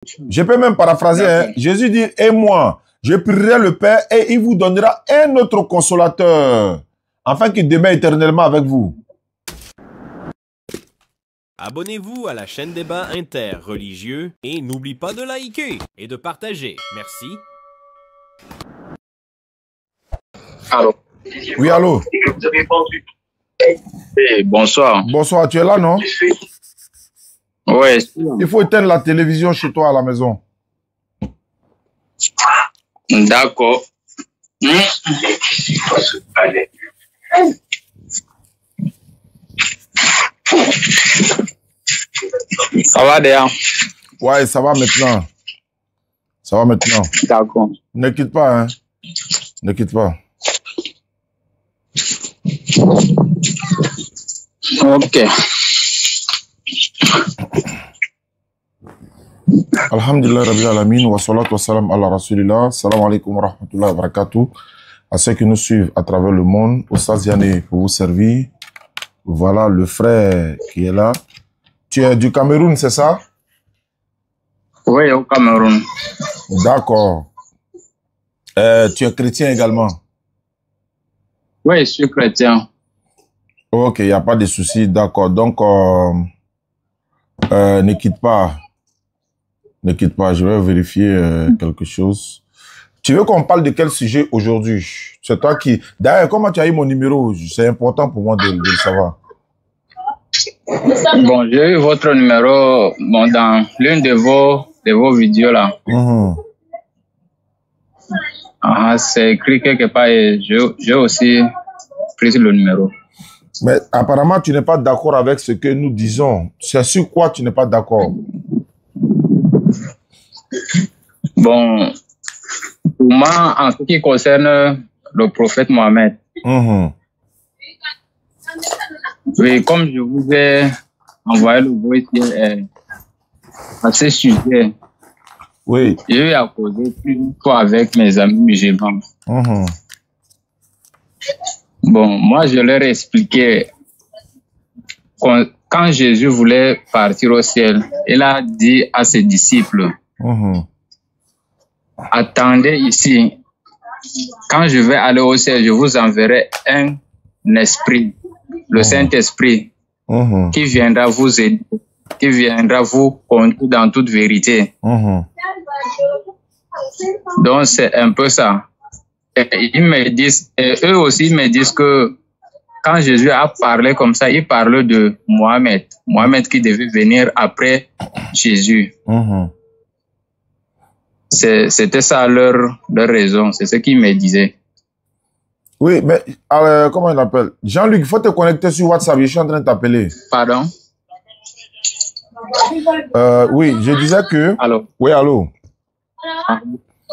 Je peux même paraphraser. Hein. Jésus dit, et moi, je prierai le Père et il vous donnera un autre consolateur, afin qu'il demeure éternellement avec vous. Abonnez-vous à la chaîne Débat interreligieux et n'oubliez pas de liker et de partager. Merci. Allô? Oui, allô? Hey, bonsoir. Bonsoir, tu es là, non? Ouais. Il faut éteindre la télévision chez toi à la maison. D'accord. Ça va déjà? Ouais, ça va maintenant. Ça va maintenant. D'accord. Ne quitte pas, hein. Ne quitte pas. Ok. Alhamdulillah Rabbil Alamin wa salatu wa salam ala Rasulillah. Salam alaikum wa rahmatullahi wa barakatuh. À ceux qui nous suivent à travers le monde, Oustaz Yanné pour vous servir. Voilà le frère qui est là. Tu es du Cameroun, c'est ça? Oui, au Cameroun. D'accord. Tu es chrétien également? Oui, je suis chrétien. Ok, il n'y a pas de souci, d'accord. Donc, ne quitte pas. Ne quitte pas, je vais vérifier quelque chose. Tu veux qu'on parle de quel sujet aujourd'hui? C'est toi qui... D'ailleurs, comment tu as eu mon numéro? C'est important pour moi de le savoir. Bon, j'ai eu votre numéro dans l'une de vos vidéos là. C'est écrit quelque part et j'ai aussi pris le numéro. Mais apparemment, tu n'es pas d'accord avec ce que nous disons. C'est sur quoi tu n'es pas d'accord? Bon, pour moi, en ce qui concerne le prophète Mohammed, oui, comme je vous ai envoyé le voice à ce sujet, oui, j'ai eu à causer plusieurs fois avec mes amis musulmans. Bon, moi, je leur ai expliqué quand Jésus voulait partir au ciel, il a dit à ses disciples, attendez ici, quand je vais aller au ciel, je vous enverrai un esprit, le Saint-Esprit, qui viendra vous aider, qui viendra vous conduire dans toute vérité. Donc, c'est un peu ça. Et ils me disent, et eux aussi me disent que quand Jésus a parlé comme ça, il parle de Mohammed. Mohammed qui devait venir après Jésus. C'était ça leur raison. C'est ce qu'ils me disaient. Oui, mais comment il appelle? Jean-Luc, il faut te connecter sur WhatsApp. Je suis en train de t'appeler. Pardon? Oui, je disais que... Allô? Oui, allô?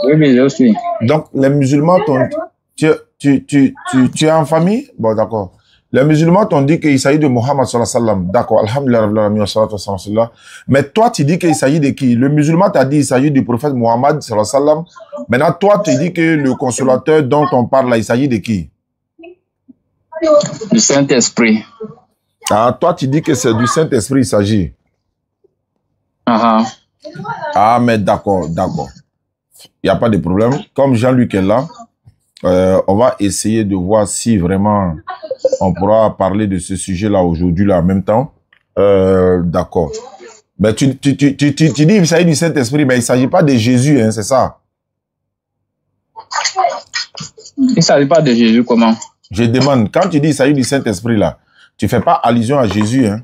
Oui, mais je suis. Donc, les musulmans t'ont... Tu es en famille? Bon, d'accord. Les musulmans t'ont dit qu'il s'agit de Mohammed sallallahu alayhi wa sallam. D'accord, alhamdulillah. Mais toi, tu dis qu'il s'agit de qui? Le musulman t'a dit qu'il s'agit du prophète Mohammed sallallahu alayhi wa sallam. Maintenant, toi, tu dis que le consolateur dont on parle là, il s'agit de qui? Du Saint-Esprit. Ah, toi, tu dis que c'est du Saint-Esprit il s'agit. Ah, mais d'accord, d'accord. Il n'y a pas de problème. Comme Jean-Luc est là, on va essayer de voir si vraiment on pourra parler de ce sujet-là aujourd'hui, là, en même temps. D'accord. Mais tu dis qu'il s'agit du Saint-Esprit, mais il ne s'agit pas de Jésus, hein, c'est ça? Il ne s'agit pas de Jésus, comment? Je demande, quand tu dis qu'il s'agit du Saint-Esprit, là, tu ne fais pas allusion à Jésus, hein?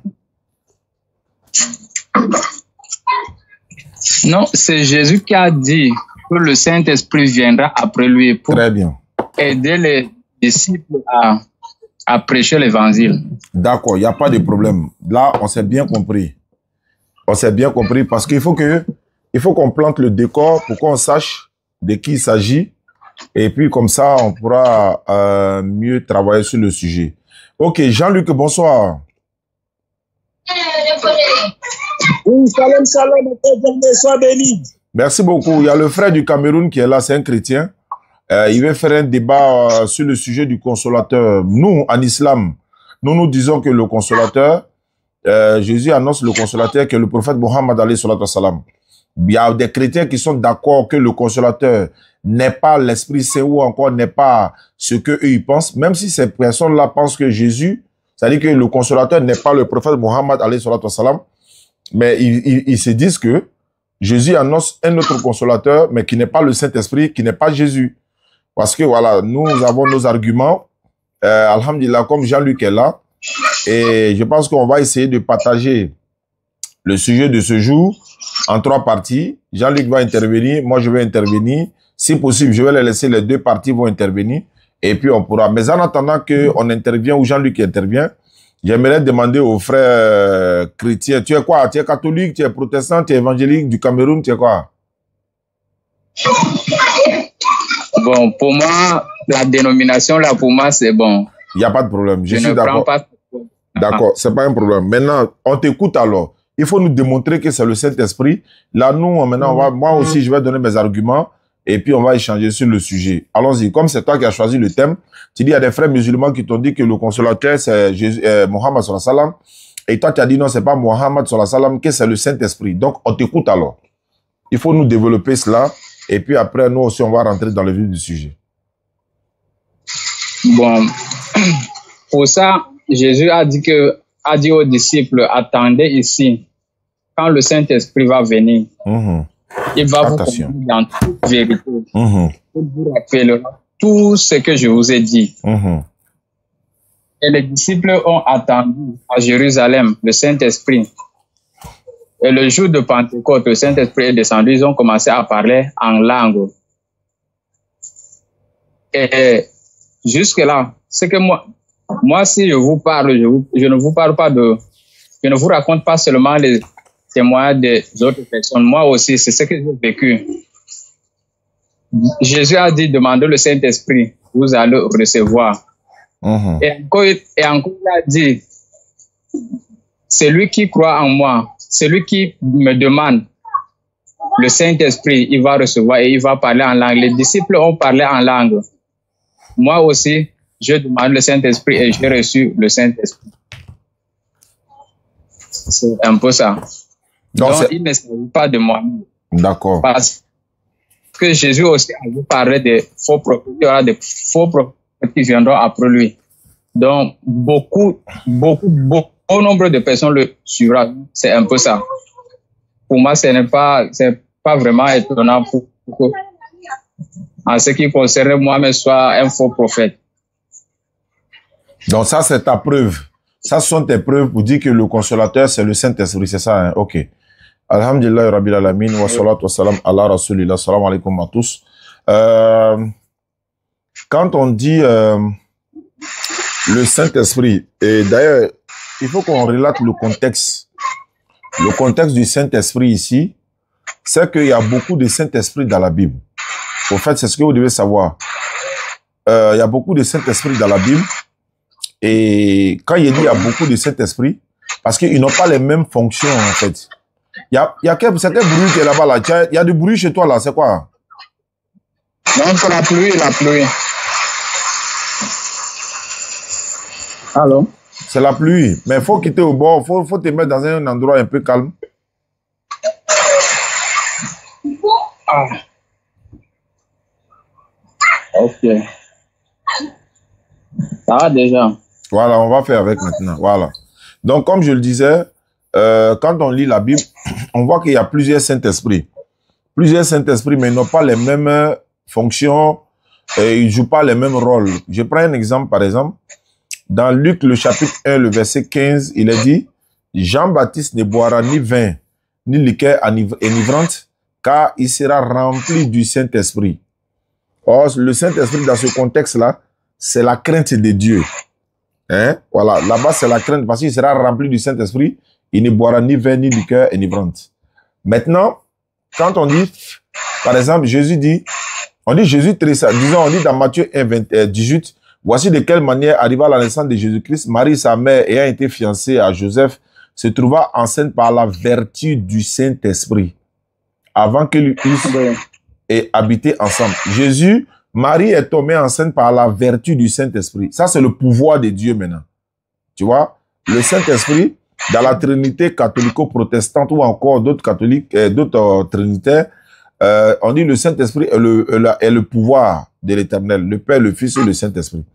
Non, c'est Jésus qui a dit que le Saint-Esprit viendra après lui pour Très bien. Aider les disciples à prêcher l'évangile. D'accord, il n'y a pas de problème. Là, on s'est bien compris. On s'est bien compris parce qu'il faut qu'on plante le décor pour qu'on sache de qui il s'agit. Et puis, comme ça, on pourra mieux travailler sur le sujet. Ok, Jean-Luc, bonsoir. Oui, salam, sois béni. Merci beaucoup. Il y a le frère du Cameroun qui est là, c'est un chrétien. Il veut faire un débat sur le sujet du consolateur. Nous, en islam, nous disons que le consolateur, Jésus annonce le consolateur qui est le prophète Mohammed alayhi salatu wassalam. Il y a des chrétiens qui sont d'accord que le consolateur n'est pas l'Esprit Saint ou encore n'est pas ce qu'eux ils pensent, même si ces personnes-là pensent que Jésus, c'est-à-dire que le consolateur n'est pas le prophète Mohammed, alayhi salatu wassalam, mais ils se disent que Jésus annonce un autre consolateur, mais qui n'est pas le Saint-Esprit, qui n'est pas Jésus. Parce que voilà, nous avons nos arguments, alhamdulillah, comme Jean-Luc est là, et je pense qu'on va essayer de partager le sujet de ce jour en 3 parties. Jean-Luc va intervenir, moi je vais intervenir. Si possible, je vais les laisser, les 2 parties vont intervenir. Et puis on pourra. Mais en attendant qu'on intervient ou Jean-Luc intervient, j'aimerais demander aux frères chrétiens, tu es quoi? Tu es catholique, tu es protestant, tu es évangélique du Cameroun, tu es quoi? Bon, pour moi, la dénomination là, pour moi, c'est bon. Il n'y a pas de problème. Je suis d'accord. Pas... D'accord, c'est pas un problème. Maintenant, on t'écoute alors. Il faut nous démontrer que c'est le Saint-Esprit. Là, nous, maintenant, moi aussi, je vais donner mes arguments et puis on va échanger sur le sujet. Allons-y. Comme c'est toi qui as choisi le thème, tu dis, il y a des frères musulmans qui t'ont dit que le consolateur, c'est Mohammed sallallahu alayhi wa sallam. Et toi, tu as dit non, c'est pas Mohammed sallallahu alayhi wa sallam, que c'est le Saint-Esprit. Donc, on t'écoute alors. Il faut nous développer cela. Et puis après, nous aussi, on va rentrer dans le vif du sujet. Bon, pour ça, Jésus a dit aux disciples, attendez ici, quand le Saint-Esprit va venir, il va vous conduire dans toute vérité. Il vous rappellera tout ce que je vous ai dit. Et les disciples ont attendu à Jérusalem le Saint-Esprit. Et le jour de Pentecôte, le Saint-Esprit est descendu, ils ont commencé à parler en langue. Et jusque-là, c'est que moi, si je vous parle, je ne vous parle pas je ne vous raconte pas seulement les témoignages des autres personnes. Moi aussi, c'est ce que j'ai vécu. Jésus a dit, demandez le Saint-Esprit, vous allez recevoir. Et encore, il a dit, celui qui croit en moi, celui qui me demande le Saint-Esprit, il va recevoir et il va parler en langue. Les disciples ont parlé en langue. Moi aussi, je demande le Saint-Esprit et j'ai reçu le Saint-Esprit. C'est un peu ça. Donc il ne s'agit pas de moi. D'accord. Parce que Jésus aussi a parlé des faux prophètes. Il y aura des faux prophètes qui viendront après lui. Donc, beaucoup nombre de personnes le suivront. C'est un peu ça. Pour moi, c'est pas vraiment étonnant pour en ce qui concerne moi, mais soit un faux prophète. Donc ça, c'est ta preuve. Ça, ce sont tes preuves pour dire que le consolateur, c'est le Saint-Esprit. C'est ça, hein? Ok. Alhamdulillah, Rabbil Alamin, wa salatu wa salam ala rasulillah, salam alaikum à tous. Quand on dit le Saint-Esprit, et d'ailleurs, il faut qu'on relate le contexte. Le contexte du Saint-Esprit ici, c'est qu'il y a beaucoup de Saint-Esprit dans la Bible. Au fait, c'est ce que vous devez savoir. Il y a beaucoup de Saint-Esprit dans la Bible. Et quand il dit il y a beaucoup de Saint-Esprit, parce qu'ils n'ont pas les mêmes fonctions, en fait. C'est quel bruit qui est là-bas, là? Il y a du bruit chez toi, là. C'est quoi? Non, c'est la pluie. Allô? C'est la pluie. Mais il faut quitter au bord. Faut te mettre dans un endroit un peu calme. Ah. Ok. Ça va déjà. Voilà, on va faire avec maintenant. Voilà. Donc, comme je le disais, quand on lit la Bible, on voit qu'il y a plusieurs Saint-Esprits. Plusieurs Saint-Esprits, mais ils n'ont pas les mêmes fonctions et ils ne jouent pas les mêmes rôles. Je prends un exemple, par exemple. Dans Luc, le chapitre 1, le verset 15, il est dit, Jean-Baptiste ne boira ni vin, ni liqueur enivrante, car il sera rempli du Saint-Esprit. Or, le Saint-Esprit, dans ce contexte-là, c'est la crainte de Dieu. Hein? Voilà, là-bas, c'est la crainte, parce qu'il sera rempli du Saint-Esprit, il ne boira ni vin, ni liqueur enivrante. Maintenant, quand on dit, par exemple, Jésus dit, on dit Jésus, disons, on dit dans Matthieu 1, 18, voici de quelle manière arriva la naissance de Jésus-Christ. Marie, sa mère, ayant été fiancée à Joseph, se trouva enceinte par la vertu du Saint-Esprit, avant qu'ils eussent et habité ensemble. Jésus, Marie est tombée enceinte par la vertu du Saint-Esprit. Ça, c'est le pouvoir de Dieu maintenant. Tu vois, le Saint-Esprit, dans la Trinité catholico-protestante ou encore d'autres catholiques, d'autres trinitaires, on dit le Saint-Esprit est le pouvoir de l'Éternel, le Père, le Fils et le Saint-Esprit.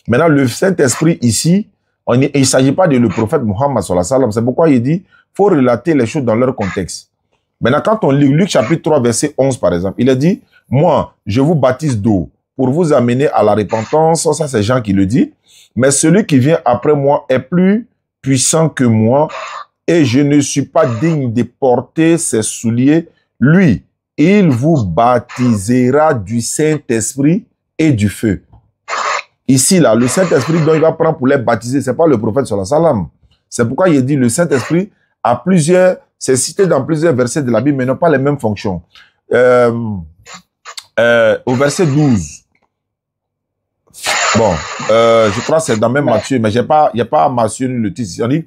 Maintenant, le Saint-Esprit ici, il ne s'agit pas de le prophète Muhammad sallallahu alayhi wa sallam. C'est pourquoi il dit, faut relater les choses dans leur contexte. Maintenant, quand on lit Luc chapitre 3, verset 11, par exemple, il a dit, moi, je vous baptise d'eau pour vous amener à la repentance. Ça, c'est Jean qui le dit. Mais celui qui vient après moi est plus puissant que moi et je ne suis pas digne de porter ses souliers. Lui, il vous baptisera du Saint-Esprit et du feu. Ici, là, le Saint-Esprit dont il va prendre pour les baptiser, c'est pas le prophète sallallahu alayhi wa sallam. C'est pourquoi il dit le Saint-Esprit a plusieurs, c'est cité dans plusieurs versets de la Bible, mais n'ont pas les mêmes fonctions. Au verset 12. Bon, je crois que c'est dans même Matthieu, mais il n'y a pas mentionné le titre. On dit.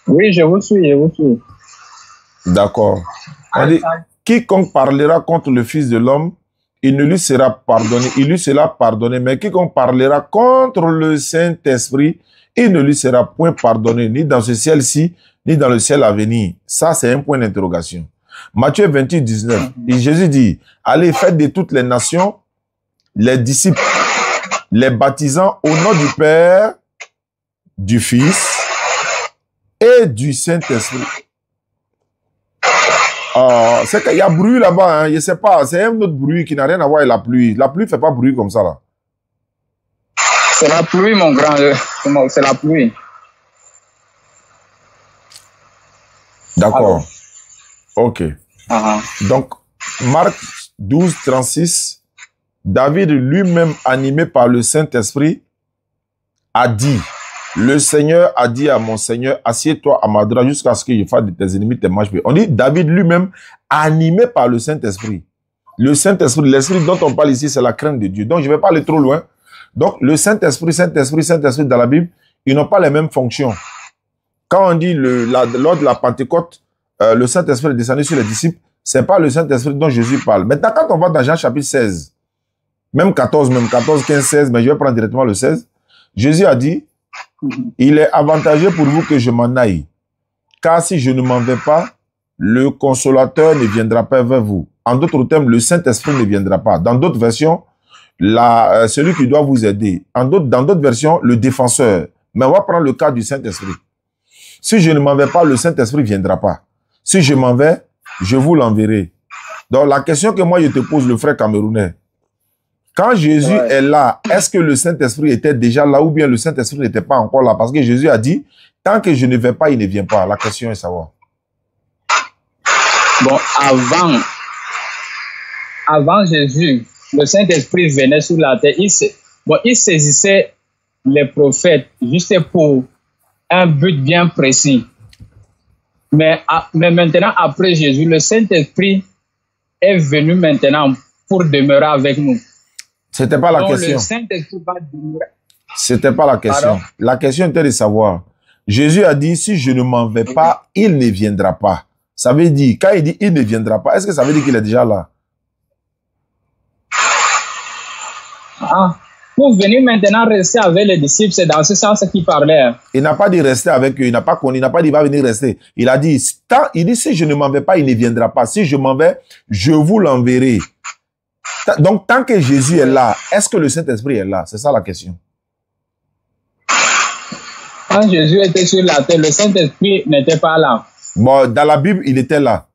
Oui, je vous suis, je vous suis. D'accord. On dit, quiconque parlera contre le Fils de l'homme, il ne lui sera pardonné, il lui sera pardonné. Mais quiconque parlera contre le Saint-Esprit, il ne lui sera point pardonné, ni dans ce ciel-ci, ni dans le ciel à venir. Ça, c'est un point d'interrogation. Matthieu 28, 19. Et Jésus dit, allez, faites de toutes les nations les disciples, les baptisant au nom du Père, du Fils et du Saint-Esprit. C'est qu'il y a bruit là-bas, hein, je sais pas, c'est un autre bruit qui n'a rien à voir avec la pluie. La pluie ne fait pas bruit comme ça là. C'est la pluie, mon grand, c'est la pluie. D'accord. Ok. Donc, Marc 12, 36, David lui-même animé par le Saint-Esprit a dit, le Seigneur a dit à mon Seigneur, assieds-toi à ma droite jusqu'à ce que je fasse de tes ennemis tes marches. On dit David lui-même animé par le Saint-Esprit. Le Saint-Esprit, l'Esprit dont on parle ici, c'est la crainte de Dieu. Donc, je ne vais pas aller trop loin. Donc, le Saint-Esprit, Saint-Esprit, Saint-Esprit dans la Bible, ils n'ont pas les mêmes fonctions. Quand on dit lors de la Pentecôte, le Saint-Esprit est descendu sur les disciples, c'est pas le Saint-Esprit dont Jésus parle. Maintenant, quand on va dans Jean chapitre 16, même 14, 15, 16, mais je vais prendre directement le 16, Jésus a dit, il est avantageux pour vous que je m'en aille, car si je ne m'en vais pas, le consolateur ne viendra pas vers vous. En d'autres termes, le Saint-Esprit ne viendra pas. Dans d'autres versions, celui qui doit vous aider. Dans d'autres versions, le défenseur. Mais on va prendre le cas du Saint-Esprit. Si je ne m'en vais pas, le Saint-Esprit ne viendra pas. Si je m'en vais, je vous l'enverrai. Donc la question que moi je te pose, le frère camerounais, quand Jésus est là, est-ce que le Saint-Esprit était déjà là ou bien le Saint-Esprit n'était pas encore là? Parce que Jésus a dit, tant que je ne vais pas, il ne vient pas. La question est savoir. Bon, avant Jésus, le Saint-Esprit venait sur la terre. Il saisissait les prophètes juste pour un but bien précis. Mais maintenant, après Jésus, le Saint-Esprit est venu maintenant pour demeurer avec nous. C'était pas la question. Le Saint-Esprit va demeurer. C'était pas la question. Pardon? La question était de savoir. Jésus a dit, si je ne m'en vais pas, il ne viendra pas. Ça veut dire, quand il dit il ne viendra pas, est-ce que ça veut dire qu'il est déjà là? Pour venir maintenant rester avec les disciples, c'est dans ce sens qu'il parlait. Il n'a pas dit rester avec eux, il n'a pas dit il va venir rester. Il a dit, si je ne m'en vais pas, il ne viendra pas. Si je m'en vais, je vous l'enverrai. Donc, tant que Jésus est là, est-ce que le Saint-Esprit est là? C'est ça la question. Quand Jésus était sur la terre, le Saint-Esprit n'était pas là. Bon, dans la Bible, il était là.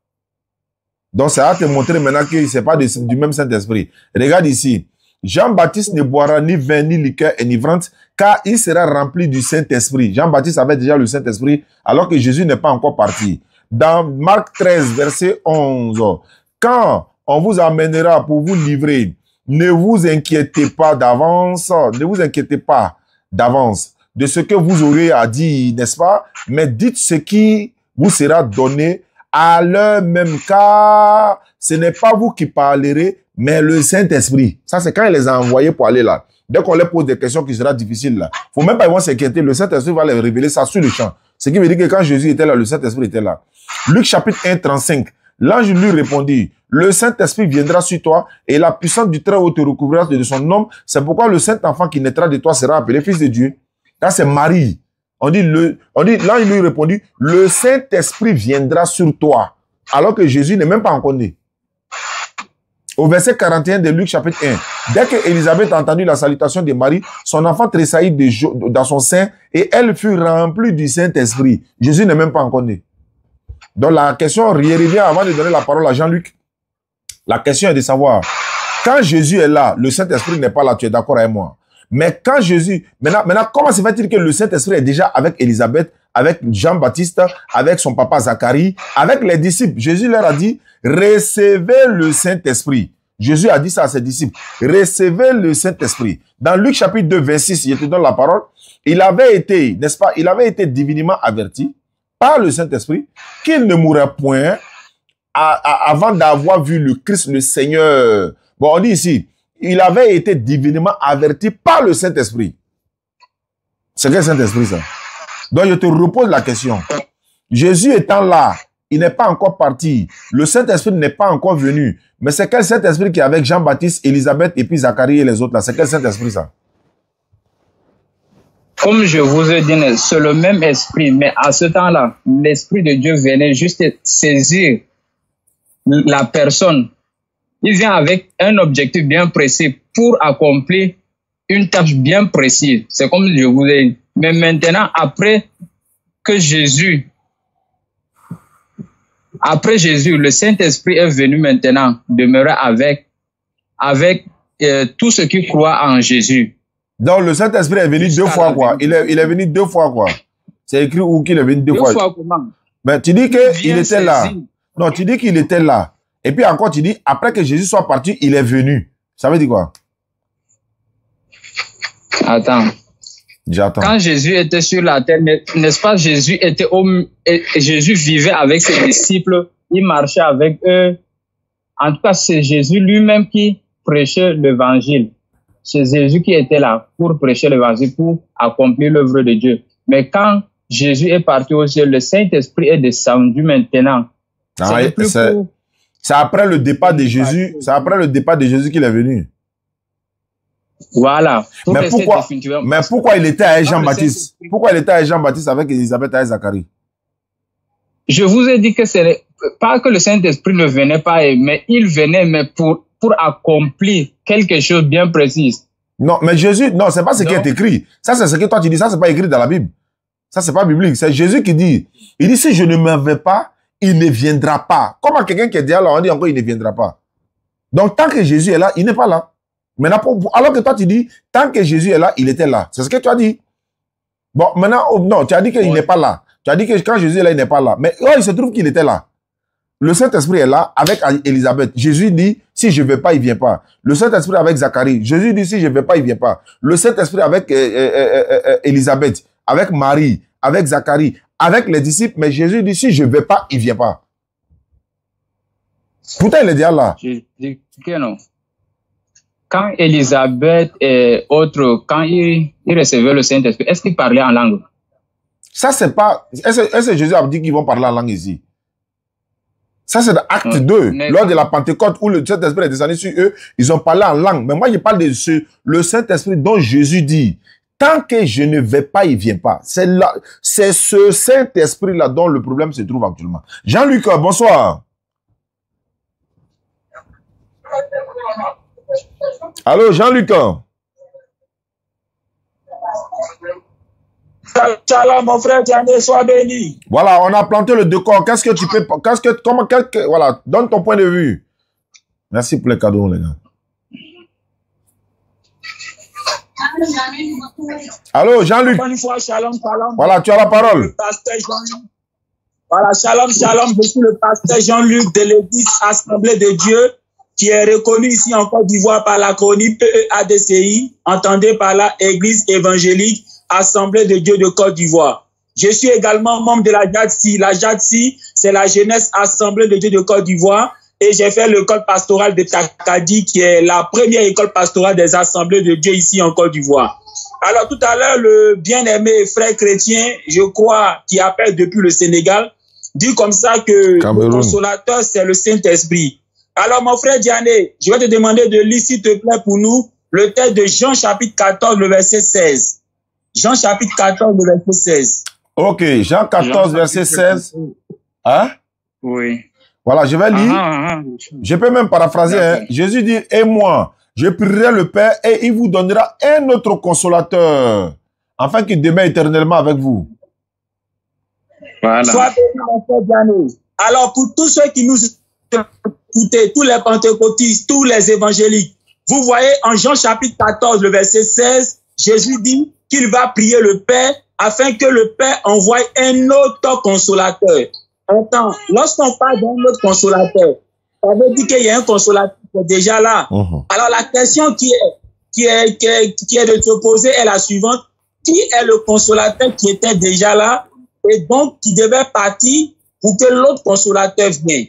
Donc, ça va te montrer maintenant que ce n'est pas du même Saint-Esprit. Regarde ici. Jean-Baptiste ne boira ni vin, ni liqueur enivrante, car il sera rempli du Saint-Esprit. Jean-Baptiste avait déjà le Saint-Esprit, alors que Jésus n'est pas encore parti. Dans Marc 13, verset 11, quand on vous amènera pour vous livrer, ne vous inquiétez pas d'avance, de ce que vous aurez à dire, n'est-ce pas? Mais dites ce qui vous sera donné à l'heure même, car ce n'est pas vous qui parlerez, mais le Saint-Esprit. Ça, c'est quand il les a envoyés pour aller là. Dès qu'on leur pose des questions qui seront difficiles là, faut même pas s'inquiéter, le Saint-Esprit va les révéler ça sur le champ. Ce qui veut dire que quand Jésus était là, le Saint-Esprit était là. Luc chapitre 1, 35, l'ange lui répondit, le Saint-Esprit viendra sur toi et la puissance du Très-Haut te recouvrira de son nom. C'est pourquoi le Saint-Enfant qui naîtra de toi sera appelé Fils de Dieu. Là, c'est Marie. Là, il lui répondit, le Saint-Esprit viendra sur toi. Alors que Jésus n'est même pas encore né. Au verset 41 de Luc chapitre 1. Dès que Élisabeth a entendu la salutation de Marie, son enfant tressaillit dans son sein et elle fut remplie du Saint-Esprit. Jésus n'est même pas encore né. Donc la question revient avant de donner la parole à Jean-Luc. La question est de savoir, quand Jésus est là, le Saint-Esprit n'est pas là, tu es d'accord avec moi. Mais quand Jésus... Maintenant, comment se fait-il que le Saint-Esprit est déjà avec Élisabeth, avec Jean-Baptiste, avec son papa Zacharie, avec les disciples? Jésus leur a dit, recevez le Saint-Esprit. Jésus a dit ça à ses disciples. Recevez le Saint-Esprit. Dans Luc chapitre 2, 26, je te donne la parole. Il avait été, n'est-ce pas, il avait été divinement averti par le Saint-Esprit qu'il ne mourrait point avant d'avoir vu le Christ, le Seigneur. Bon, on dit ici, il avait été divinement averti par le Saint-Esprit. C'est quel Saint-Esprit ça? Donc je te repose la question. Jésus étant là, il n'est pas encore parti. Le Saint-Esprit n'est pas encore venu. Mais c'est quel Saint-Esprit qui est avec Jean-Baptiste, Élisabeth et puis Zacharie et les autres là? C'est quel Saint-Esprit ça? Comme je vous ai dit, c'est le même esprit, mais à ce temps-là, l'Esprit de Dieu venait juste saisir la personne. Il vient avec un objectif bien précis pour accomplir une tâche bien précise. C'est comme je vous ai dit. Mais maintenant, après Jésus, le Saint-Esprit est venu maintenant demeurer avec tous ceux qui croient en Jésus. Donc, le Saint-Esprit est venu deux fois, quoi. Il est venu deux fois, quoi. C'est écrit où qu'il est venu deux fois. Deux fois comment? Ben, tu dis qu'il était là. Non, tu dis qu'il était là. Et puis encore, tu dis, après que Jésus soit parti, il est venu. Ça veut dire quoi? Attends. J'attends. Quand Jésus était sur la terre, n'est-ce pas, Jésus vivait avec ses disciples, il marchait avec eux. En tout cas, c'est Jésus lui-même qui prêchait l'évangile. C'est Jésus qui était là pour prêcher l'évangile, pour accomplir l'œuvre de Dieu. Mais quand Jésus est parti au ciel, le Saint-Esprit est descendu maintenant. C'est après le départ de Jésus. C'est après le départ de Jésus qu'il est venu. Voilà. Mais pourquoi il était avec Jean-Baptiste? Pourquoi il était avec Jean-Baptiste avec Élisabeth et Zacharie? Je vous ai dit que c'est pas que le Saint-Esprit ne venait pas, mais il venait, mais pour accomplir quelque chose bien précis. Non, mais Jésus, non, c'est pas ce qui est écrit. Ça, c'est ce que toi tu dis. Ça, c'est pas écrit dans la Bible. Ça, c'est pas biblique. C'est Jésus qui dit. Il dit, si je ne m'en vais pas, il ne viendra pas. Comment quelqu'un qui est déjà là, on dit encore, il ne viendra pas. Donc, tant que Jésus est là, il n'est pas là. Maintenant, alors que toi, tu dis, tant que Jésus est là, il était là. C'est ce que tu as dit. Bon, maintenant, non, tu as dit qu'il n'est pas là. Tu as dit que quand Jésus est là, il n'est pas là. Mais il se trouve qu'il était là. Le Saint-Esprit est là avec Élisabeth. Jésus dit, si je ne vais pas, il ne vient pas. Le Saint-Esprit avec Zacharie. Jésus dit, si je ne vais pas, il ne vient pas. Le Saint-Esprit avec Élisabeth, avec Marie, avec Zacharie, avec les disciples. Mais Jésus dit, si je ne vais pas, il ne vient pas. Pourtant, il est déjà là. Je dis que non. Quand Élisabeth et autres, quand ils recevaient le Saint-Esprit, est-ce qu'ils parlaient en langue? Ça, c'est pas... Est-ce que Jésus a dit qu'ils vont parler en langue ici? Ça, c'est dans Acte 2, lors de la Pentecôte, où le Saint-Esprit est descendu sur eux, ils ont parlé en langue. Mais moi, je parle de le Saint-Esprit dont Jésus dit, tant que je ne vais pas, il ne vient pas. C'est ce Saint-Esprit-là dont le problème se trouve actuellement. Jean-Luc, bonsoir. Allô, Jean-Luc. Shalom, mon frère, sois béni. Voilà, on a planté le décor. Qu'est-ce que tu peux... voilà, donne ton point de vue. Merci pour les cadeaux, les gars. Allô, Jean-Luc. Bonne fois, shalom, shalom. Voilà, tu as la parole. Le pasteur Jean-Luc. Voilà, shalom, shalom. Je suis le pasteur Jean-Luc de l'église Assemblée de Dieu, qui est reconnu ici en Côte d'Ivoire par la chronique PEADCI, entendez par la Église évangélique Assemblée de Dieu de Côte d'Ivoire. Je suis également membre de la JADSI. La JADSI, c'est la Jeunesse Assemblée de Dieu de Côte d'Ivoire. Et j'ai fait l'école pastorale de Takadi, qui est la première école pastorale des Assemblées de Dieu ici en Côte d'Ivoire. Alors tout à l'heure, le bien-aimé frère chrétien, je crois, qui appelle depuis le Sénégal, dit comme ça que le consolateur, c'est le Saint-Esprit. Alors, mon frère Diané, je vais te demander de lire, s'il te plaît, pour nous, le texte de Jean chapitre 14, le verset 16. Jean chapitre 14, le verset 16. Ok, Jean 14, verset 16. Hein? Oui. Voilà, je vais lire. Je peux même paraphraser. Hein. Jésus dit, et moi, je prierai le Père et il vous donnera un autre consolateur, afin qu'il demeure éternellement avec vous. Voilà. Sois béni, mon frère Diané. Alors, pour tous ceux qui nous écoutent, tous les pentecôtistes, tous les évangéliques, vous voyez en Jean chapitre 14, le verset 16, Jésus dit qu'il va prier le Père afin que le Père envoie un autre consolateur. Attends, lorsqu'on parle d'un autre consolateur, ça veut dire qu'il y a un consolateur qui est déjà là. Alors la question qui est de te poser est la suivante. Qui est le consolateur qui était déjà là et donc qui devait partir pour que l'autre consolateur vienne?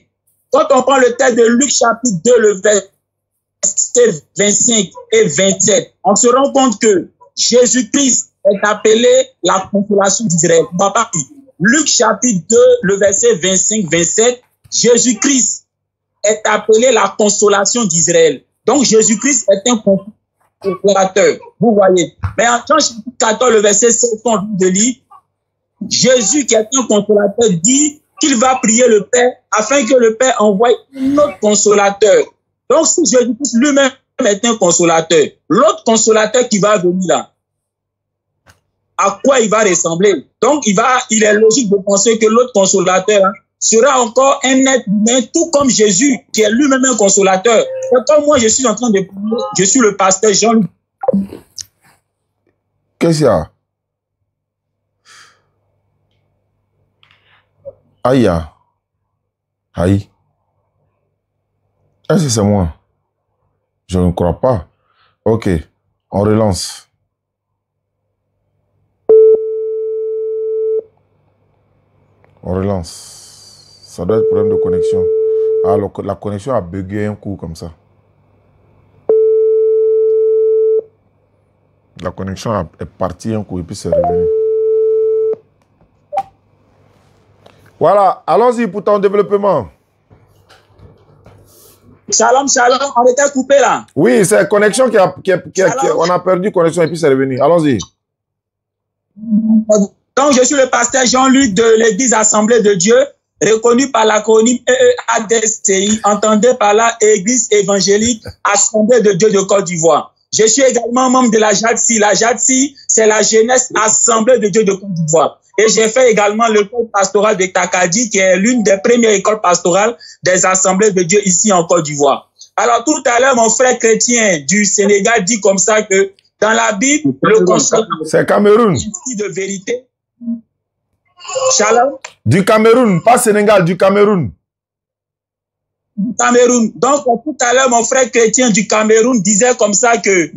Quand on prend le texte de Luc chapitre 2, le verset 25 et 27, on se rend compte que Jésus-Christ est appelé la consolation d'Israël. Luc chapitre 2, le verset 25-27, Jésus-Christ est appelé la consolation d'Israël. Donc Jésus-Christ est un consolateur. Vous voyez. Mais en Jean chapitre 14, le verset 7, on vient de lire, Jésus qui est un consolateur dit qu'il va prier le Père afin que le Père envoie un autre consolateur. Donc si Jésus-Christ lui-même est un consolateur, l'autre consolateur qui va venir là, à quoi il va ressembler? Donc, il est logique de penser que l'autre consolateur sera encore un être humain, tout comme Jésus, qui est lui-même un consolateur. Et comme moi, je suis en train de parler, je suis le pasteur Jean. Qu'est-ce qu'il y a? Aïe. Aïe. Est-ce que c'est moi? Je ne crois pas. Ok, on relance. On relance. Ça doit être problème de connexion. Ah, la connexion a bugué un coup comme ça. La connexion est partie un coup et puis c'est revenu. Voilà, allons-y pour ton développement. Shalom, shalom, on était coupé là. Oui, c'est la connexion on a perdu connexion et puis c'est revenu. Allons-y. Donc, je suis le pasteur Jean-Luc de l'église Assemblée de Dieu, reconnu par l'acronyme ADCI, entendez par là Église évangélique Assemblée de Dieu de Côte d'Ivoire. Je suis également membre de la JADSI. La JADSI, c'est la Jeunesse Assemblée de Dieu de Côte d'Ivoire. Et j'ai fait également l'école pastorale de Takadi, qui est l'une des premières écoles pastorales des Assemblées de Dieu ici en Côte d'Ivoire. Alors, tout à l'heure, mon frère chrétien du Sénégal dit comme ça que dans la Bible, le consolateur, c'est Cameroun. De vérité. Shalom. Du Cameroun, pas Sénégal, du Cameroun. Du Cameroun. Donc, tout à l'heure, mon frère chrétien du Cameroun disait comme ça que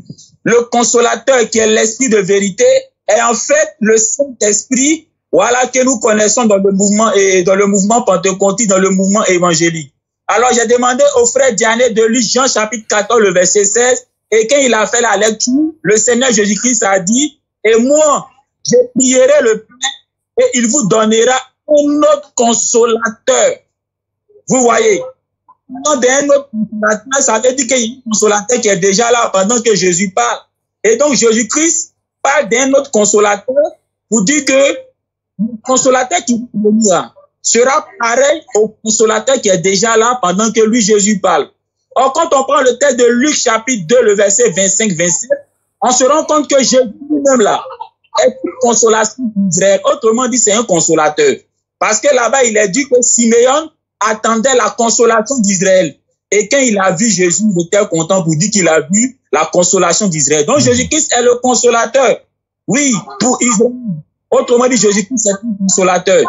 le consolateur qui est l'esprit de vérité est en fait le Saint-Esprit, voilà, que nous connaissons dans le mouvement pentecôtiste, dans le mouvement évangélique. Alors, j'ai demandé au frère Diané de lire Jean chapitre 14, le verset 16, et quand il a fait la lecture, le Seigneur Jésus-Christ a dit, et moi, je prierai le Père, et il vous donnera un autre consolateur. Vous voyez, d'un autre consolateur, ça veut dire qu'il y a un consolateur qui est déjà là pendant que Jésus parle. Et donc Jésus-Christ parle d'un autre consolateur pour dire que le consolateur qui va venir sera pareil au consolateur qui est déjà là pendant que lui, Jésus parle. Or, quand on prend le texte de Luc chapitre 2, le verset 25-27, on se rend compte que Jésus lui-même là, est une consolation d'Israël. Autrement dit, c'est un consolateur. Parce que là-bas, il est dit que Siméon attendait la consolation d'Israël. Et quand il a vu Jésus, il était content pour dire qu'il a vu la consolation d'Israël. Donc, Jésus-Christ est le consolateur. Oui, pour Israël. Autrement dit, Jésus-Christ est un consolateur.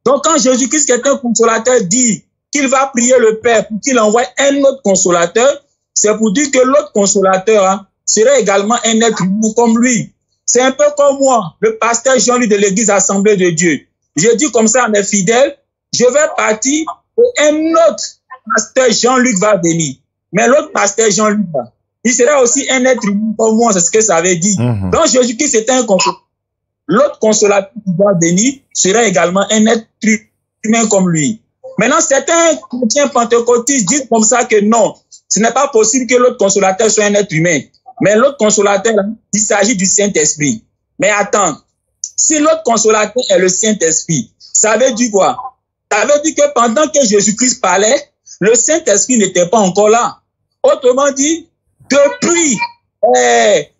Donc, quand Jésus-Christ, qui est un consolateur, dit qu'il va prier le Père pour qu'il envoie un autre consolateur, c'est pour dire que l'autre consolateur serait également un être humain comme lui. C'est un peu comme moi, le pasteur Jean-Luc de l'église Assemblée de Dieu. Je dis comme ça à mes fidèles, je vais partir et un autre pasteur Jean-Luc va venir. Mais l'autre pasteur Jean-Luc, il sera aussi un être humain comme moi, c'est ce que ça veut dire. Donc Jésus-Christ est un consolateur. L'autre consolateur qui va venir sera également un être humain comme lui. Maintenant, certains chrétiens pentecôtistes disent comme ça que non, ce n'est pas possible que l'autre consolateur soit un être humain. Mais l'autre consolateur, il s'agit du Saint-Esprit. Mais attends, si l'autre consolateur est le Saint-Esprit, ça veut dire quoi? Ça veut dire que pendant que Jésus-Christ parlait, le Saint-Esprit n'était pas encore là. Autrement dit, depuis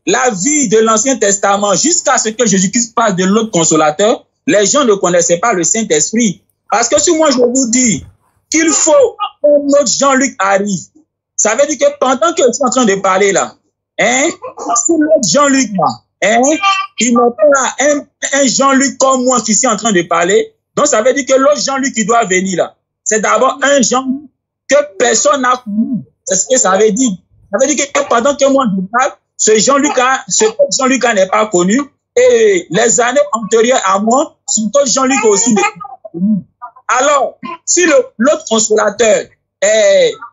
la vie de l'Ancien Testament jusqu'à ce que Jésus-Christ parle de l'autre consolateur, les gens ne connaissaient pas le Saint-Esprit. Parce que si moi je vous dis qu'il faut qu'un autre Jean-Luc arrive, ça veut dire que pendant que je suis en train de parler là, si l'autre Jean-Luc là, il n'a pas un Jean-Luc comme moi qui suis en train de parler, donc ça veut dire que l'autre Jean-Luc qui doit venir là, c'est d'abord un Jean-Luc que personne n'a connu. C'est ce que ça veut dire. Ça veut dire que pendant que moi je parle, ce Jean-Luc n'est pas connu et les années antérieures à moi, son autre Jean-Luc aussi n'est pas connu. Alors, si l'autre consolateur n'était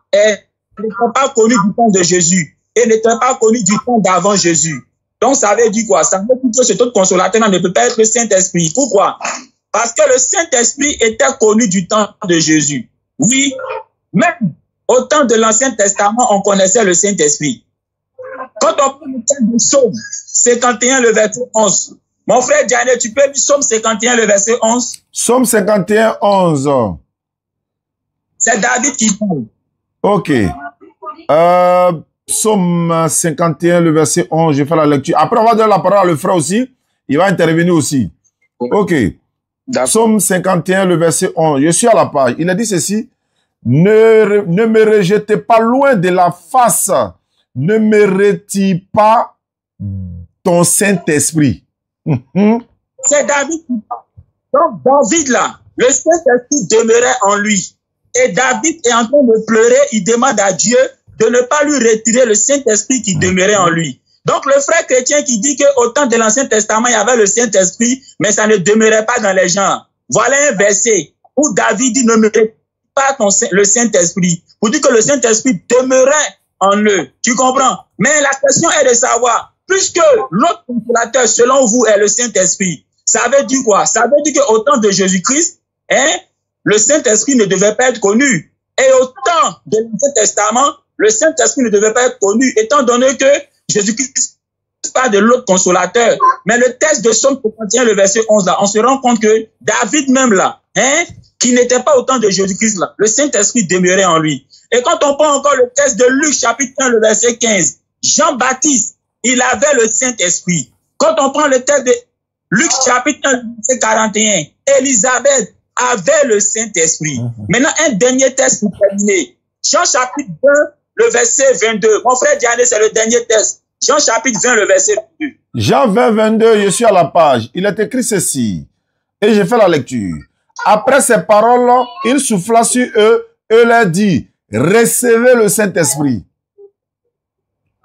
pas connu du temps de Jésus et n'était pas connu du temps d'avant Jésus, donc ça veut dire quoi? Ça veut dire que cet autre consolateur ne peut pas être le Saint-Esprit. Pourquoi? Parce que le Saint-Esprit était connu du temps de Jésus. Oui, même au temps de l'Ancien Testament, on connaissait le Saint-Esprit. Quand on prend le texte de Psaume 51, le verset 11, mon frère Diane, tu peux lire Psaume 51, le verset 11? Psaume 51, 11. C'est David qui parle. Ok. Psaume 51, le verset 11, je fais la lecture. Après, on va donner la parole à le frère aussi. Il va intervenir aussi. Ok. Psaume 51, le verset 11. Je suis à la page. Il a dit ceci. Ne me rejetez pas loin de la face. Ne me retire pas ton Saint-Esprit. C'est David qui parle. Donc, David là, le Saint-Esprit demeurait en lui. Et David est en train de pleurer. Il demande à Dieu de ne pas lui retirer le Saint-Esprit qui demeurait en lui. Donc, le frère chrétien qui dit qu'au temps de l'Ancien Testament, il y avait le Saint-Esprit, mais ça ne demeurait pas dans les gens. Voilà un verset où David dit ne me retire pas le Saint-Esprit. Pour dire que le Saint-Esprit demeurait en eux. Tu comprends? Mais la question est de savoir, puisque l'autre consolateur, selon vous, est le Saint-Esprit, ça veut dire quoi? Ça veut dire qu'au temps de Jésus-Christ, le Saint-Esprit ne devait pas être connu. Et au temps de l'Ancien Testament, le Saint-Esprit ne devait pas être connu, étant donné que Jésus-Christ parle de l'autre consolateur. Mais le texte de Psaume 51, le verset 11, là, on se rend compte que David même là, qui n'était pas au temps de Jésus-Christ là, le Saint-Esprit demeurait en lui. Et quand on prend encore le texte de Luc chapitre 1, le verset 15, Jean-Baptiste, il avait le Saint-Esprit. Quand on prend le texte de Luc chapitre 1, verset 41, Élisabeth avait le Saint-Esprit. Maintenant, un dernier texte pour terminer. Jean chapitre 2, le verset 22. Mon frère Diane, c'est le dernier texte. Jean chapitre 20, le verset 22. Jean 20, 22, je suis à la page. Il est écrit ceci. Et j'ai fait la lecture. Après ces paroles, il souffla sur eux et leur dit, recevez le Saint-Esprit.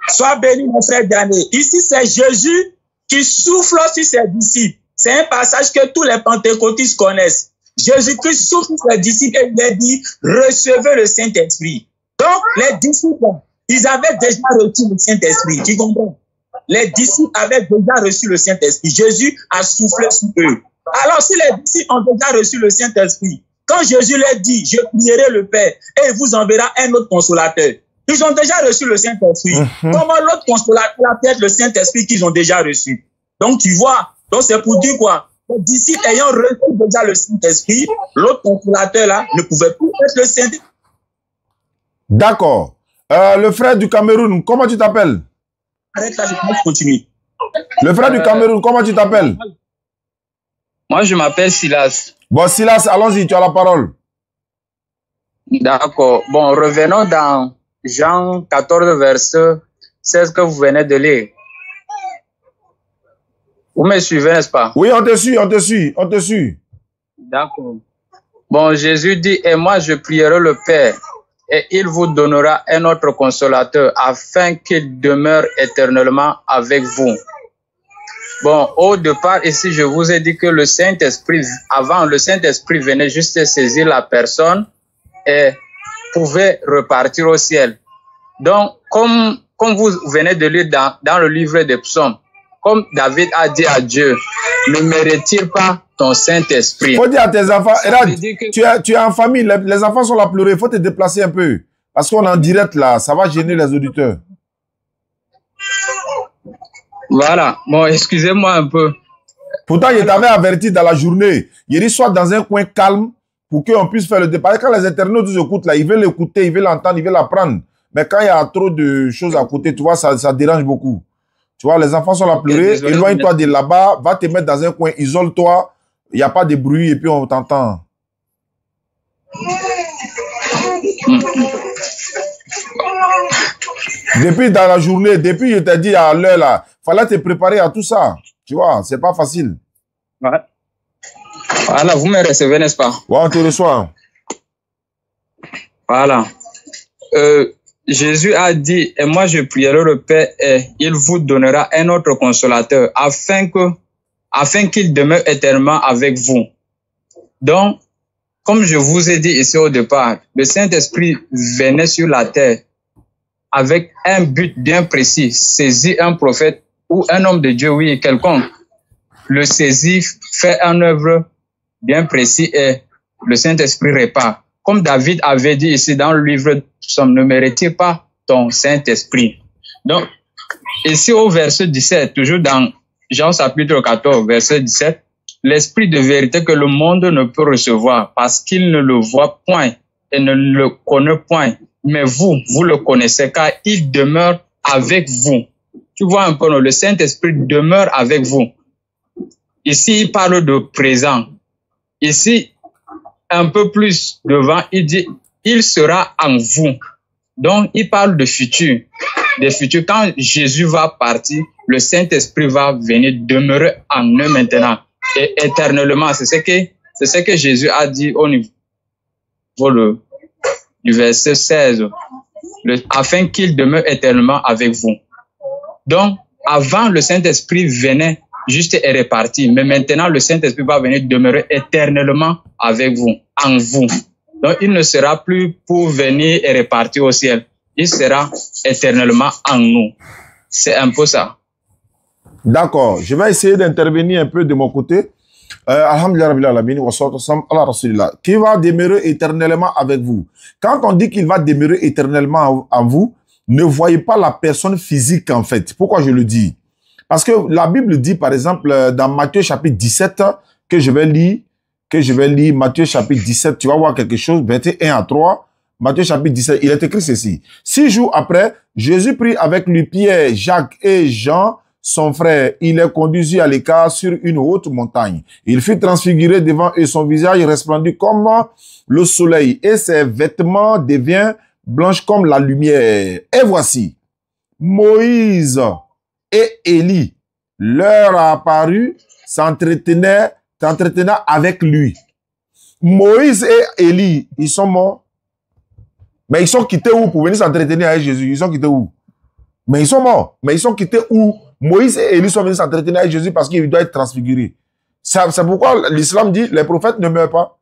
Sois béni, mon frère Diane. Ici, c'est Jésus qui souffle sur ses disciples. C'est un passage que tous les pentecôtistes connaissent. Jésus-Christ souffle sur ses disciples et il leur dit, recevez le Saint-Esprit. Donc, les disciples, ils avaient déjà reçu le Saint-Esprit. Tu comprends? Les disciples avaient déjà reçu le Saint-Esprit. Jésus a soufflé sur eux. Alors, si les disciples ont déjà reçu le Saint-Esprit, quand Jésus leur dit, je prierai le Père et il vous enverra un autre consolateur, ils ont déjà reçu le Saint-Esprit. Comment l'autre consolateur peut être le Saint-Esprit qu'ils ont déjà reçu? Donc, tu vois, donc c'est pour dire quoi? Les disciples ayant reçu déjà le Saint-Esprit, l'autre consolateur là ne pouvait plus être le Saint-Esprit. D'accord. Le frère du Cameroun, comment tu t'appelles? Arrête là, je continue. Le frère du Cameroun, comment tu t'appelles? Moi, je m'appelle Silas. Bon, Silas, allons-y, tu as la parole. D'accord. Bon, revenons dans Jean 14, verset 16 que vous venez de lire. Vous me suivez, n'est-ce pas? Oui, on te suit, on te suit, on te suit. D'accord. Bon, Jésus dit, et moi je prierai le Père, et il vous donnera un autre consolateur, afin qu'il demeure éternellement avec vous. Bon, au départ, ici, je vous ai dit que le Saint-Esprit, avant, le Saint-Esprit venait juste saisir la personne et pouvait repartir au ciel. Donc, comme vous venez de lire dans le livre des psaumes, comme David a dit à Dieu, ne me retire pas ton Saint-Esprit. Il faut dire à tes enfants, que... tu es en famille, les enfants sont là pleurer, il faut te déplacer un peu. Parce qu'on est en direct là, ça va gêner les auditeurs. Voilà, bon, excusez-moi un peu. Pourtant, il t'avait averti dans la journée. Il dit, soit dans un coin calme pour qu'on puisse faire le départ. Quand les internautes nous écoutent là, ils veulent l'écouter, ils veulent l'entendre, ils veulent l'apprendre. Mais quand il y a trop de choses à côté, tu vois, ça dérange beaucoup. Tu vois, les enfants sont là pleurer, éloigne-toi de là-bas, va te mettre dans un coin, isole-toi, il n'y a pas de bruit et puis on t'entend. Depuis dans la journée, depuis je t'ai dit à l'heure là, fallait te préparer à tout ça. Tu vois, c'est pas facile. Ouais. Voilà, vous me recevez, n'est-ce pas? Ouais, on te reçoit. Voilà. Jésus a dit, et moi je prierai le Père et il vous donnera un autre consolateur afin qu'il demeure éternellement avec vous. Donc, comme je vous ai dit ici au départ, le Saint-Esprit venait sur la terre avec un but bien précis, saisir un prophète ou un homme de Dieu, oui, quelconque, le saisit, fait une œuvre bien précise et le Saint-Esprit répare. Comme David avait dit ici dans le livre de Psaume, ne me retire pas ton Saint-Esprit. Donc, ici au verset 17, toujours dans Jean chapitre 14, verset 17, l'Esprit de vérité que le monde ne peut recevoir parce qu'il ne le voit point et ne le connaît point. Mais vous le connaissez car il demeure avec vous. Tu vois un peu, non? Le Saint-Esprit demeure avec vous. Ici, il parle de présent. Ici, un peu plus devant, il dit, il sera en vous. Donc, il parle de futur. Des futurs. Quand Jésus va partir, le Saint-Esprit va venir demeurer en eux maintenant et éternellement. C'est ce que Jésus a dit au niveau du verset 16. Afin qu'il demeure éternellement avec vous. Donc, avant, le Saint-Esprit venait juste et réparti. Mais maintenant, le Saint-Esprit va venir demeurer éternellement avec vous, en vous. Donc, il ne sera plus pour venir et répartir au ciel. Il sera éternellement en nous. C'est un peu ça. D'accord. Je vais essayer d'intervenir un peu de mon côté. Alhamdulillah Rabbil Alamin, wa salatu wassalamu ala Rasulillah. Qui va demeurer éternellement avec vous. Quand on dit qu'il va demeurer éternellement en vous, ne voyez pas la personne physique en fait. Pourquoi je le dis? Parce que la Bible dit par exemple dans Matthieu chapitre 17 que je vais lire, Matthieu chapitre 17, tu vas voir quelque chose, verset 1 à 3, Matthieu chapitre 17, il est écrit ceci. 6 jours après, Jésus prit avec lui Pierre, Jacques et Jean, son frère. Il les conduisit à l'écart sur une haute montagne. Il fut transfiguré devant eux, son visage resplendit comme le soleil et ses vêtements deviennent blanches comme la lumière. Et voici, Moïse et Élie leur a apparu, s'entretenaient avec lui. Moïse et Élie, ils sont morts. Mais ils sont quittés où pour venir s'entretenir avec Jésus? Ils sont quittés où? Mais ils sont morts. Mais ils sont quittés où? Moïse et Élie sont venus s'entretenir avec Jésus parce qu'il doit être transfiguré. C'est pourquoi l'islam dit les prophètes ne meurent pas.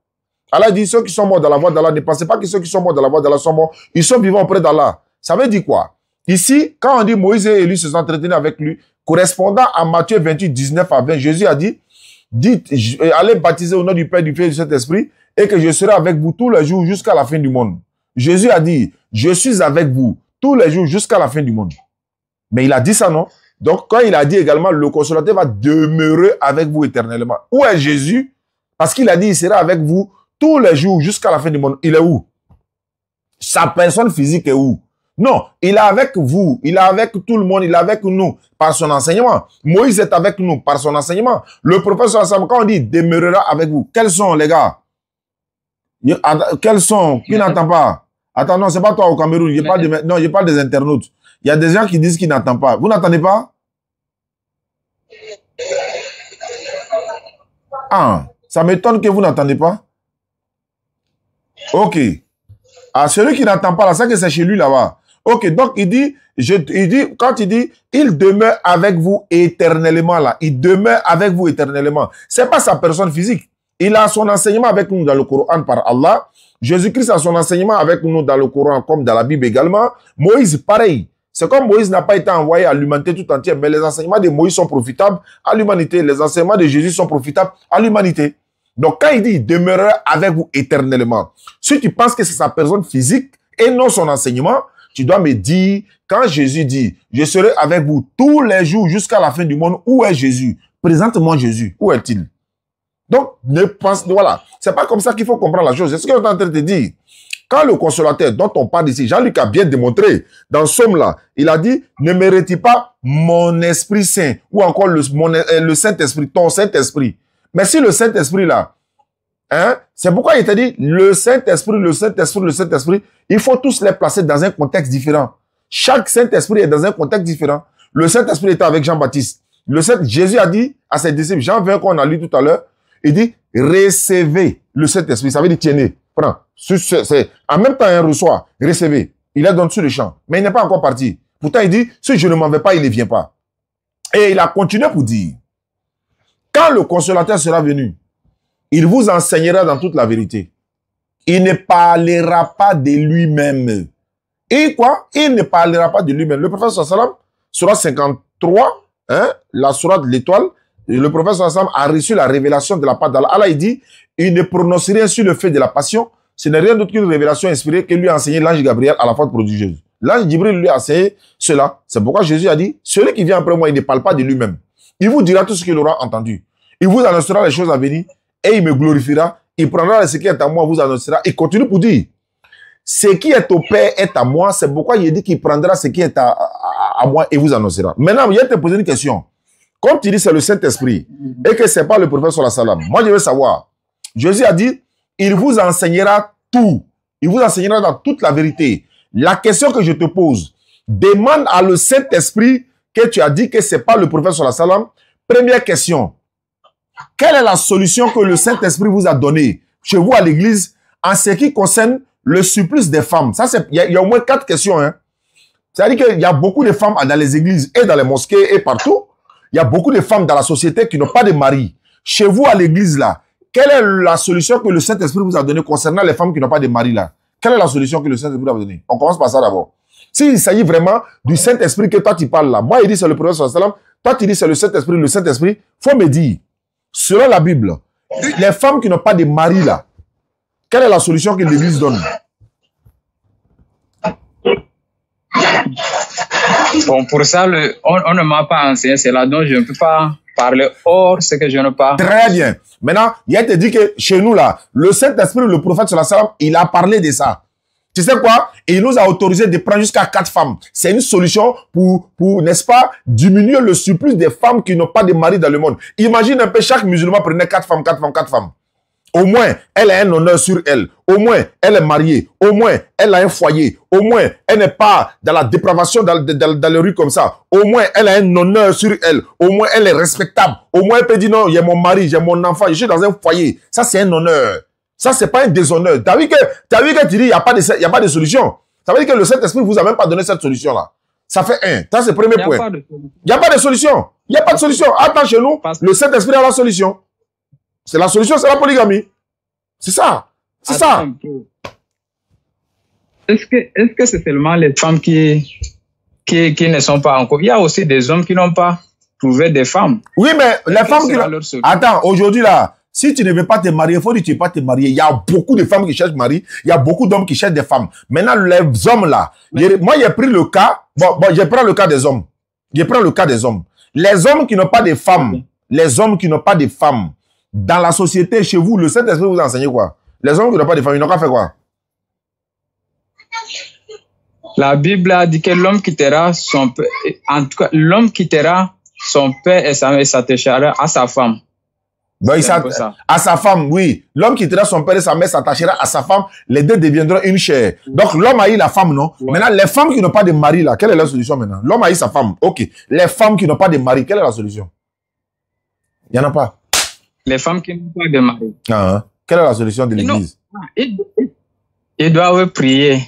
Allah dit ceux qui sont morts dans la voie d'Allah, ne pensez pas que ceux qui sont morts dans la voie d'Allah sont morts. Ils sont vivants auprès d'Allah. Ça veut dire quoi? Ici, quand on dit Moïse et Élie se sont entretenus avec lui, correspondant à Matthieu 28, 19 à 20, Jésus a dit, dites, allez baptiser au nom du Père, du Fils et du Saint-Esprit et que je serai avec vous tous les jours jusqu'à la fin du monde. Jésus a dit, je suis avec vous tous les jours jusqu'à la fin du monde. Mais il a dit ça, non? Donc, quand il a dit également, le consolateur va demeurer avec vous éternellement. Où est Jésus? Parce qu'il a dit, il sera avec vous tous les jours jusqu'à la fin du monde. Il est où? Sa personne physique est où? Non, il est avec vous, il est avec tout le monde, il est avec nous par son enseignement. Moïse est avec nous par son enseignement. Le prophète, quand on dit demeurera avec vous, quels sont les gars? Quels sont? Qui n'entend pas? Attends, non, c'est pas toi au Cameroun. Je parle des internautes. Il y a des gens qui disent qu'ils n'entendent pas. Vous n'entendez pas? Ah, ça m'étonne que vous n'entendez pas. Ok. Ah, celui qui n'entend pas là, c'est que c'est chez lui là-bas. Ok, donc il dit, quand il dit, il demeure avec vous éternellement là. Il demeure avec vous éternellement. C'est pas sa personne physique. Il a son enseignement avec nous dans le Coran par Allah. Jésus-Christ a son enseignement avec nous dans le Coran comme dans la Bible également. Moïse, pareil. C'est comme Moïse n'a pas été envoyé à l'humanité tout entière, mais les enseignements de Moïse sont profitables à l'humanité. Les enseignements de Jésus sont profitables à l'humanité. Donc, quand il dit « il demeurera avec vous éternellement », si tu penses que c'est sa personne physique et non son enseignement, tu dois me dire, quand Jésus dit « je serai avec vous tous les jours jusqu'à la fin du monde », où est Jésus? Présente-moi Jésus. Où est-il? Donc, ne pense, voilà. C'est pas comme ça qu'il faut comprendre la chose. C'est ce que je suis en train de te dire. Quand le consolateur dont on parle ici, Jean-Luc a bien démontré, dans Somme là, il a dit, ne me retire pas mon Esprit Saint, ou encore le Saint-Esprit, ton Saint-Esprit. Mais si le Saint-Esprit là, hein, c'est pourquoi il t'a dit, le Saint-Esprit, le Saint-Esprit, le Saint-Esprit, il faut tous les placer dans un contexte différent. Chaque Saint-Esprit est dans un contexte différent. Le Saint-Esprit était avec Jean-Baptiste. Jésus a dit à ses disciples, Jean 20 qu'on a lu tout à l'heure, il dit, recevez le Saint-Esprit. Ça veut dire, tenez, prends. En même temps, il reçoit, recevez. Il est dans sur le champ. Mais il n'est pas encore parti. Pourtant, il dit, si je ne m'en vais pas, il ne vient pas. Et il a continué pour dire, quand le consolateur sera venu, il vous enseignera dans toute la vérité. Il ne parlera pas de lui-même. Et quoi? Il ne parlera pas de lui-même. Le prophète sallam, surah 53, hein, la surah de l'étoile, le prophète sallam a reçu la révélation de la part d'Allah. Allah, il dit, il ne prononce rien sur le fait de la passion. Ce n'est rien d'autre qu'une révélation inspirée que lui a enseigné l'ange Gabriel à la fois prodigieuse. L'ange Jibril lui a enseigné cela. C'est pourquoi Jésus a dit, celui qui vient après moi, il ne parle pas de lui-même. Il vous dira tout ce qu'il aura entendu. Il vous annoncera les choses à venir et il me glorifiera. Il prendra ce qui est à moi, vous annoncera. Il continue pour dire, ce qui est au Père est à moi. C'est pourquoi il dit qu'il prendra ce qui est à moi et vous annoncera. Maintenant, il y a te poser une question. Comme tu dis, c'est le Saint-Esprit et que ce n'est pas le prophète sallallahu alayhi wa sallam. Moi, je veux savoir. Jésus a dit, il vous enseignera tout. Il vous enseignera dans toute la vérité. La question que je te pose, demande à le Saint-Esprit que tu as dit que ce n'est pas le prophète sallallahu alayhi wa sallam. Première question. Quelle est la solution que le Saint-Esprit vous a donnée chez vous à l'église en ce qui concerne le supplice des femmes? Ça, il y a au moins 4 questions. Hein. C'est-à-dire qu'il y a beaucoup de femmes dans les églises et dans les mosquées et partout. Il y a beaucoup de femmes dans la société qui n'ont pas de mari. Chez vous à l'église là, quelle est la solution que le Saint-Esprit vous a donnée concernant les femmes qui n'ont pas de mari là? Quelle est la solution que le Saint-Esprit vous a donnée? On commence par ça d'abord. S'il s'agit vraiment du Saint-Esprit que toi tu parles là, moi il dit c'est le prophète sallallahu alayhi wa sallam, toi tu dis c'est le Saint-Esprit, faut me dire, selon la Bible, les femmes qui n'ont pas de mari là, quelle est la solution que l'Église donne? Bon, pour ça, on ne m'a pas enseigné cela, donc je ne peux pas parler hors ce que je ne parle. Très bien. Maintenant, il a te dit que chez nous là, le Saint-Esprit, le prophète sallallahu alayhi wa sallam, il a parlé de ça. Tu sais quoi? Il nous a autorisé de prendre jusqu'à 4 femmes. C'est une solution pour n'est-ce pas, diminuer le surplus des femmes qui n'ont pas de mari dans le monde. Imagine un peu, chaque musulman prenait 4 femmes, 4 femmes, 4 femmes. Au moins, elle a un honneur sur elle. Au moins, elle est mariée. Au moins, elle a un foyer. Au moins, elle n'est pas dans la dépravation dans les rues comme ça. Au moins, elle a un honneur sur elle. Au moins, elle est respectable. Au moins, elle peut dire non, il y a mon mari, j'ai mon enfant, je suis dans un foyer. Ça, c'est un honneur. Ça, c'est pas un déshonneur. T'as vu que tu dis, il n'y a pas de solution. Ça veut dire que le Saint-Esprit vous a même pas donné cette solution-là. Ça fait un. Ça, c'est le premier point. Il n'y a pas de solution. Il n'y a pas de solution. Attends, chez nous, le Saint-Esprit a la solution. C'est la solution, c'est la polygamie. C'est ça. C'est ça. Est-ce que c'est seulement les femmes qui ne sont pas encore... Il y a aussi des hommes qui n'ont pas trouvé des femmes. Oui, mais les femmes qui... Attends, aujourd'hui là, si tu ne veux pas te marier, il faut dire que tu ne veux pas te marier. Il y a beaucoup de femmes qui cherchent mari. Il y a beaucoup d'hommes qui cherchent des femmes. Maintenant, les hommes là, moi j'ai pris le cas... Bon, je prends le cas des hommes. Je prends le cas des hommes. Les hommes qui n'ont pas de femmes, les hommes qui n'ont pas de femmes, dans la société, chez vous, le Saint-Esprit vous enseigne quoi? Les hommes qui n'ont pas de femmes, ils n'ont qu'à faire quoi? La Bible a dit que l'homme quittera son père, en tout cas, l'homme quittera son père et sa mère s'attachera à sa femme. Ben, à sa femme, oui. L'homme quittera son père et sa mère s'attachera à sa femme. Les deux deviendront une chair. Donc, l'homme a eu la femme, non? Ouais. Maintenant, les femmes qui n'ont pas de mari, là, quelle est la solution maintenant? L'homme a eu sa femme. OK. Les femmes qui n'ont pas de mari, quelle est la solution? Il n'y en a pas. Les femmes qui n'ont pas de mari. Ah, quelle est la solution de l'Église? Ils doivent prier.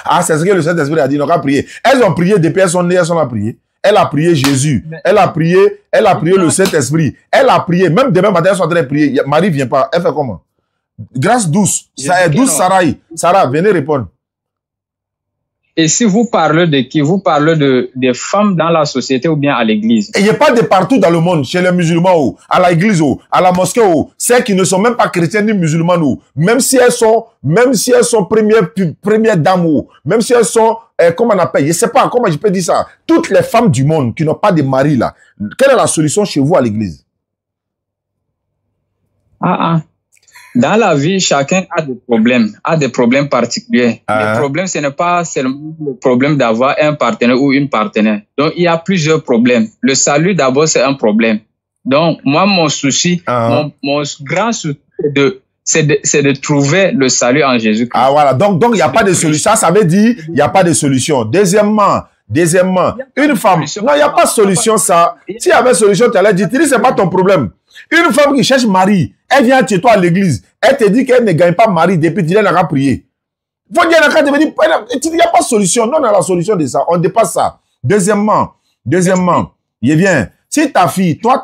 Ah, c'est ce que le Saint-Esprit a dit, ils n'ont qu'à prier. Elles ont prié depuis elles sont nées, elles ont prié. Elle a prié Jésus. Elle a prié le Saint-Esprit. Elle a prié. Même demain matin, elles sont en train de prier. Marie ne vient pas. Elle fait comment? Grâce douce. Ça est douce, Sarah. Sarah, venez répondre. Et si vous parlez de qui? Vous parlez des femmes dans la société ou bien à l'église? Et il n'y a pas de partout dans le monde, chez les musulmans, à l'église, à la mosquée, celles qui ne sont même pas chrétiennes ni musulmanes, même si elles sont premières dames, même si elles sont, comment on appelle, je ne sais pas, comment je peux dire ça, toutes les femmes du monde qui n'ont pas de mari là, quelle est la solution chez vous à l'église? Dans la vie, chacun a des problèmes particuliers. Le problème, ce n'est pas seulement le problème d'avoir un partenaire ou une partenaire. Donc, il y a plusieurs problèmes. Le salut, d'abord, c'est un problème. Donc, moi, mon souci, mon grand souci, c'est de trouver le salut en Jésus-Christ. Ah, voilà. Donc, il n'y a pas de solution. Ça veut dire, il n'y a pas de solution. Deuxièmement, une femme. Non, il n'y a pas de solution, ça. S'il y avait solution, tu allais dire, c'est pas ton problème. Une femme qui cherche mari, elle vient chez toi à l'église, elle te dit qu'elle ne gagne pas mari depuis qu'elle n'a qu'à prier. Faut dire, il n'y a pas de solution. Non, on a la solution de ça. On dépasse ça. Deuxièmement, il vient. Si ta fille, ta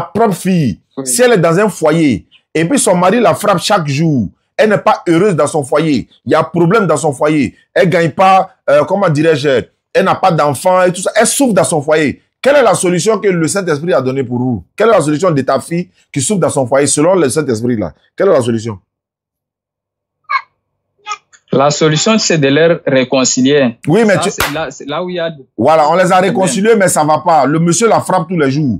propre fille, si elle est dans un foyer, et puis son mari la frappe chaque jour, elle n'est pas heureuse dans son foyer, il y a problème dans son foyer, elle ne gagne pas, comment dirais-je, elle n'a pas d'enfant et tout ça, elle souffre dans son foyer. Quelle est la solution que le Saint-Esprit a donnée pour vous? Quelle est la solution de ta fille qui souffre dans son foyer selon le Saint-Esprit là? Quelle est la solution? La solution, c'est de les réconcilier. Oui, mais c'est là où il y a... Voilà, on les a réconciliés, mais ça ne va pas. Le monsieur la frappe tous les jours.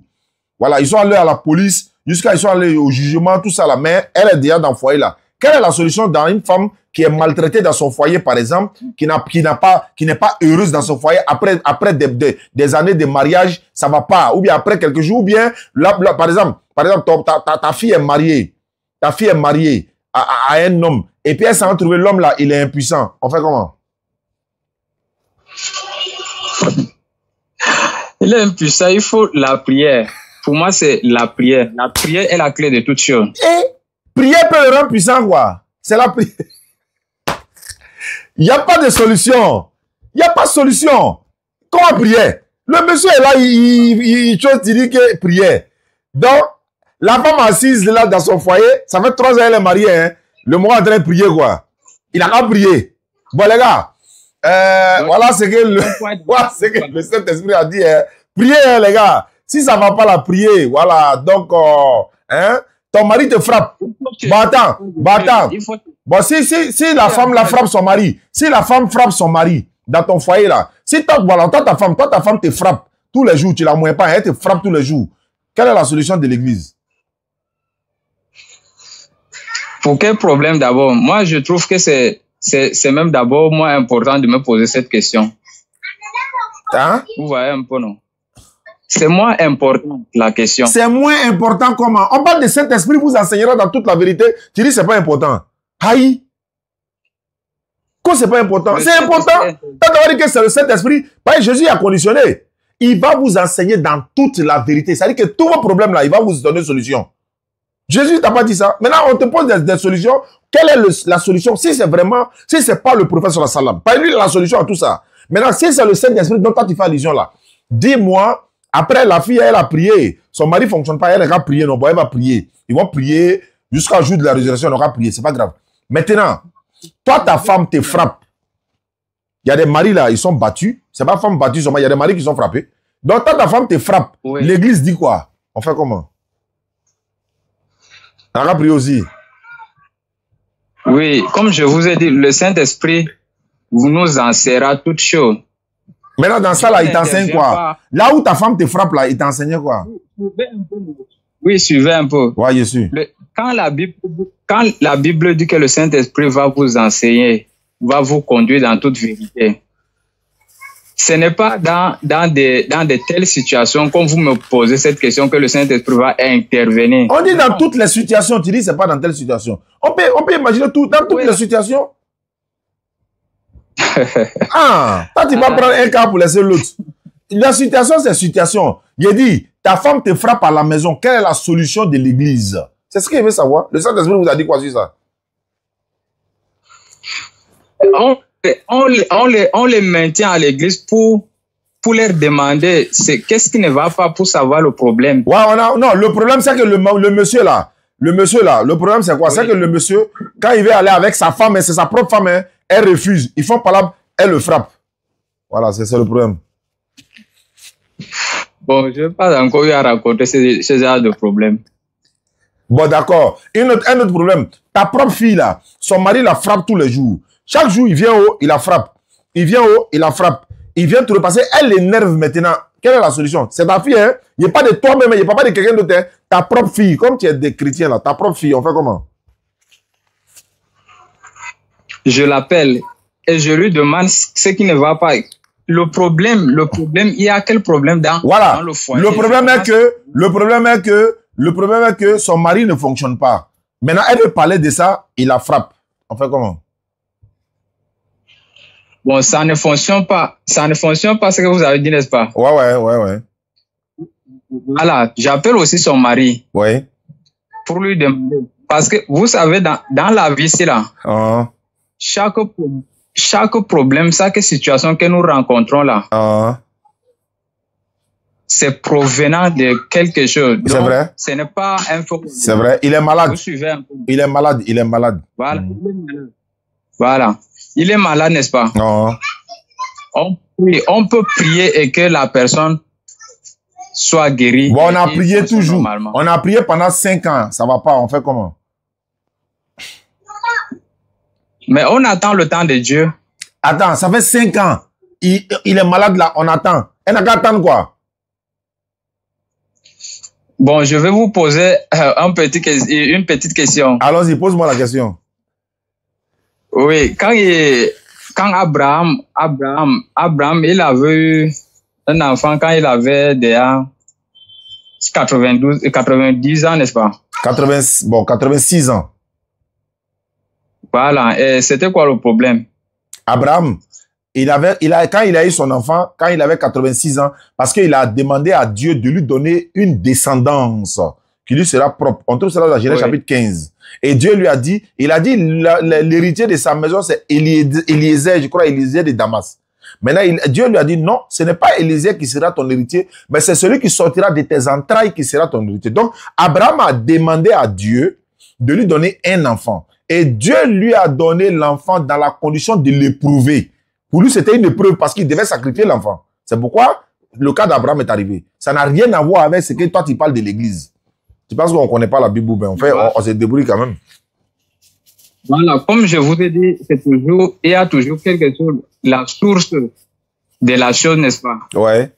Voilà, ils sont allés à la police, jusqu'à ils sont allés au jugement, tout ça là, mais elle est déjà dans le foyer là. Quelle est la solution dans une femme qui est maltraitée dans son foyer, par exemple, qui n'est pas heureuse dans son foyer, après des années de mariage, ça va pas, ou bien après quelques jours, ou bien, là, par exemple, ta fille est mariée, à un homme, et puis elle s'en va trouver l'homme là, il est impuissant. On fait comment? Il est impuissant, il faut la prière. Pour moi, c'est la prière. La prière est la clé de toute chose. Et prière peut le rendre puissant, quoi. C'est la prière. Il n'y a pas de solution. Il n'y a pas de solution. Comment prier? Le monsieur est là, il dit que prière. Donc, la femme assise là dans son foyer, ça fait 3 ans qu'elle est mariée. Hein. Le moment en train de prier, quoi. Il n'a pas prié. Bon, les gars, voilà ce que le Saint-Esprit a dit. Hein. Priez, hein, les gars. Si ça ne va pas la prier, voilà. Donc, hein, ton mari te frappe. Bon, attends. Bon, si la femme la frappe son mari, si la femme frappe son mari dans ton foyer là, si toi, ta femme te frappe tous les jours, tu la mouilles pas, elle te frappe tous les jours. Quelle est la solution de l'église? Pour quel problème d'abord? Moi, je trouve que c'est même d'abord moins important de me poser cette question. Hein? Vous voyez un peu, non? C'est moins important, la question. C'est moins important comment? On parle de Saint-Esprit, vous enseignera dans toute la vérité. Tu dis c'est pas important. Aïe! Quoi, c'est pas important? C'est important. Tu as dit que c'est le Saint-Esprit. Jésus a conditionné. Il va vous enseigner dans toute la vérité. C'est-à-dire que tous vos problèmes là, il va vous donner une solution. Jésus t'a pas dit ça. Maintenant, on te pose des solutions. Quelle est la solution? Si c'est pas le prophète sallallahu alayhi wa sallam, pas lui la solution à tout ça. Maintenant, si c'est le Saint-Esprit dont tu fais allusion là, dis-moi. Après, la fille, elle a prié. Son mari ne fonctionne pas. Elle va prier. Non, bon, elle va prier. Ils vont prier jusqu'au jour de la résurrection. Elle va prier. C'est pas grave. Maintenant, toi, ta femme te frappe. Il y a des maris là, ils sont battus. C'est pas femme battue seulement. Il y a des maris qui sont frappés. Donc, toi, ta femme te frappe. Oui. L'église dit quoi? On fait comment? On va prier aussi. Oui, comme je vous ai dit, le Saint-Esprit vous nous enseignera toutes choses. Maintenant, dans ça, là, il t'enseigne quoi? Là où ta femme te frappe, là, il t'enseigne quoi? Oui, suivez un peu. Oui, je suis. Quand la Bible dit que le Saint-Esprit va vous enseigner, va vous conduire dans toute vérité, ce n'est pas dans de telles situations, comme vous me posez cette question, que le Saint-Esprit va intervenir. On dit dans toutes les situations, tu dis c'est pas dans telle situation. On peut imaginer tout, dans toutes les situations. Ah, toi tu vas prendre un cas pour laisser l'autre. La situation, c'est situation. Il dit, ta femme te frappe à la maison, quelle est la solution de l'église? C'est ce qu'il veut savoir. Le Saint-Esprit vous a dit quoi sur ça? On les maintient à l'église pour leur demander qu'est-ce qui ne va pas pour savoir le problème. Ouais, non, le problème c'est que le monsieur là, le problème c'est quoi? Oui. C'est que le monsieur, quand il veut aller avec sa femme, c'est sa propre femme, hein, elle refuse. Ils font palabre, elle le frappe. Voilà, c'est ça le problème. Bon, je n'ai pas encore eu à raconter ce genre de problème. Bon, d'accord. Un autre problème. Ta propre fille, là, son mari la frappe tous les jours. Chaque jour, il vient haut, il la frappe. Il vient haut, il la frappe. Il vient te repasser. Elle l'énerve maintenant. Quelle est la solution? C'est ta fille, hein? Il n'y a pas de toi-même, il n'y a pas de quelqu'un d'autre. Hein? Ta propre fille, comme tu es des chrétiens, là, ta propre fille, on fait comment? Je l'appelle et je lui demande ce qui ne va pas. Le problème, il y a quel problème dans le foyer? Le problème est que son mari ne fonctionne pas. Maintenant, elle veut parler de ça, il la frappe. On fait comment? Bon, ça ne fonctionne pas. Ça ne fonctionne pas ce que vous avez dit, n'est-ce pas? Ouais. Voilà, j'appelle aussi son mari. Ouais. Pour lui demander. Parce que vous savez, dans la vie, c'est là. Chaque problème, chaque situation que nous rencontrons là, c'est provenant de quelque chose. C'est vrai. Ce n'est pas un faux. C'est vrai. Il est malade. Vous suivez un peu. Il est malade. Voilà. Voilà. Il est malade, n'est-ce pas? On peut prier et que la personne soit guérie. Bon, on a prié toujours. On a prié pendant 5 ans. Ça va pas. On fait comment? Mais on attend le temps de Dieu. Attends, ça fait 5 ans. Il est malade là, on attend. Elle n'a qu'à attendre quoi? Bon, je vais vous poser une petite question. Allons-y, pose-moi la question. Oui, quand Abraham, il avait eu un enfant quand il avait déjà 90 ans, n'est-ce pas? 86 ans. Voilà, et c'était quoi le problème? Abraham, quand il a eu son enfant, quand il avait 86 ans, parce qu'il a demandé à Dieu de lui donner une descendance qui lui sera propre. On trouve cela dans Genèse chapitre 15. Et Dieu lui a dit, l'héritier de sa maison, c'est Eliezer, je crois, Eliezer de Damas. Maintenant, Dieu lui a dit, non, ce n'est pas Eliezer qui sera ton héritier, mais c'est celui qui sortira de tes entrailles qui sera ton héritier. Donc, Abraham a demandé à Dieu de lui donner un enfant. Et Dieu lui a donné l'enfant dans la condition de l'éprouver. Pour lui, c'était une épreuve parce qu'il devait sacrifier l'enfant. C'est pourquoi le cas d'Abraham est arrivé. Ça n'a rien à voir avec ce que toi, tu parles de l'église. Tu penses qu'on ne connaît pas la Bible, mais on se débrouille quand même. Voilà, comme je vous ai dit, il y a toujours quelque chose, la source de la chose, n'est-ce pas? Ouais.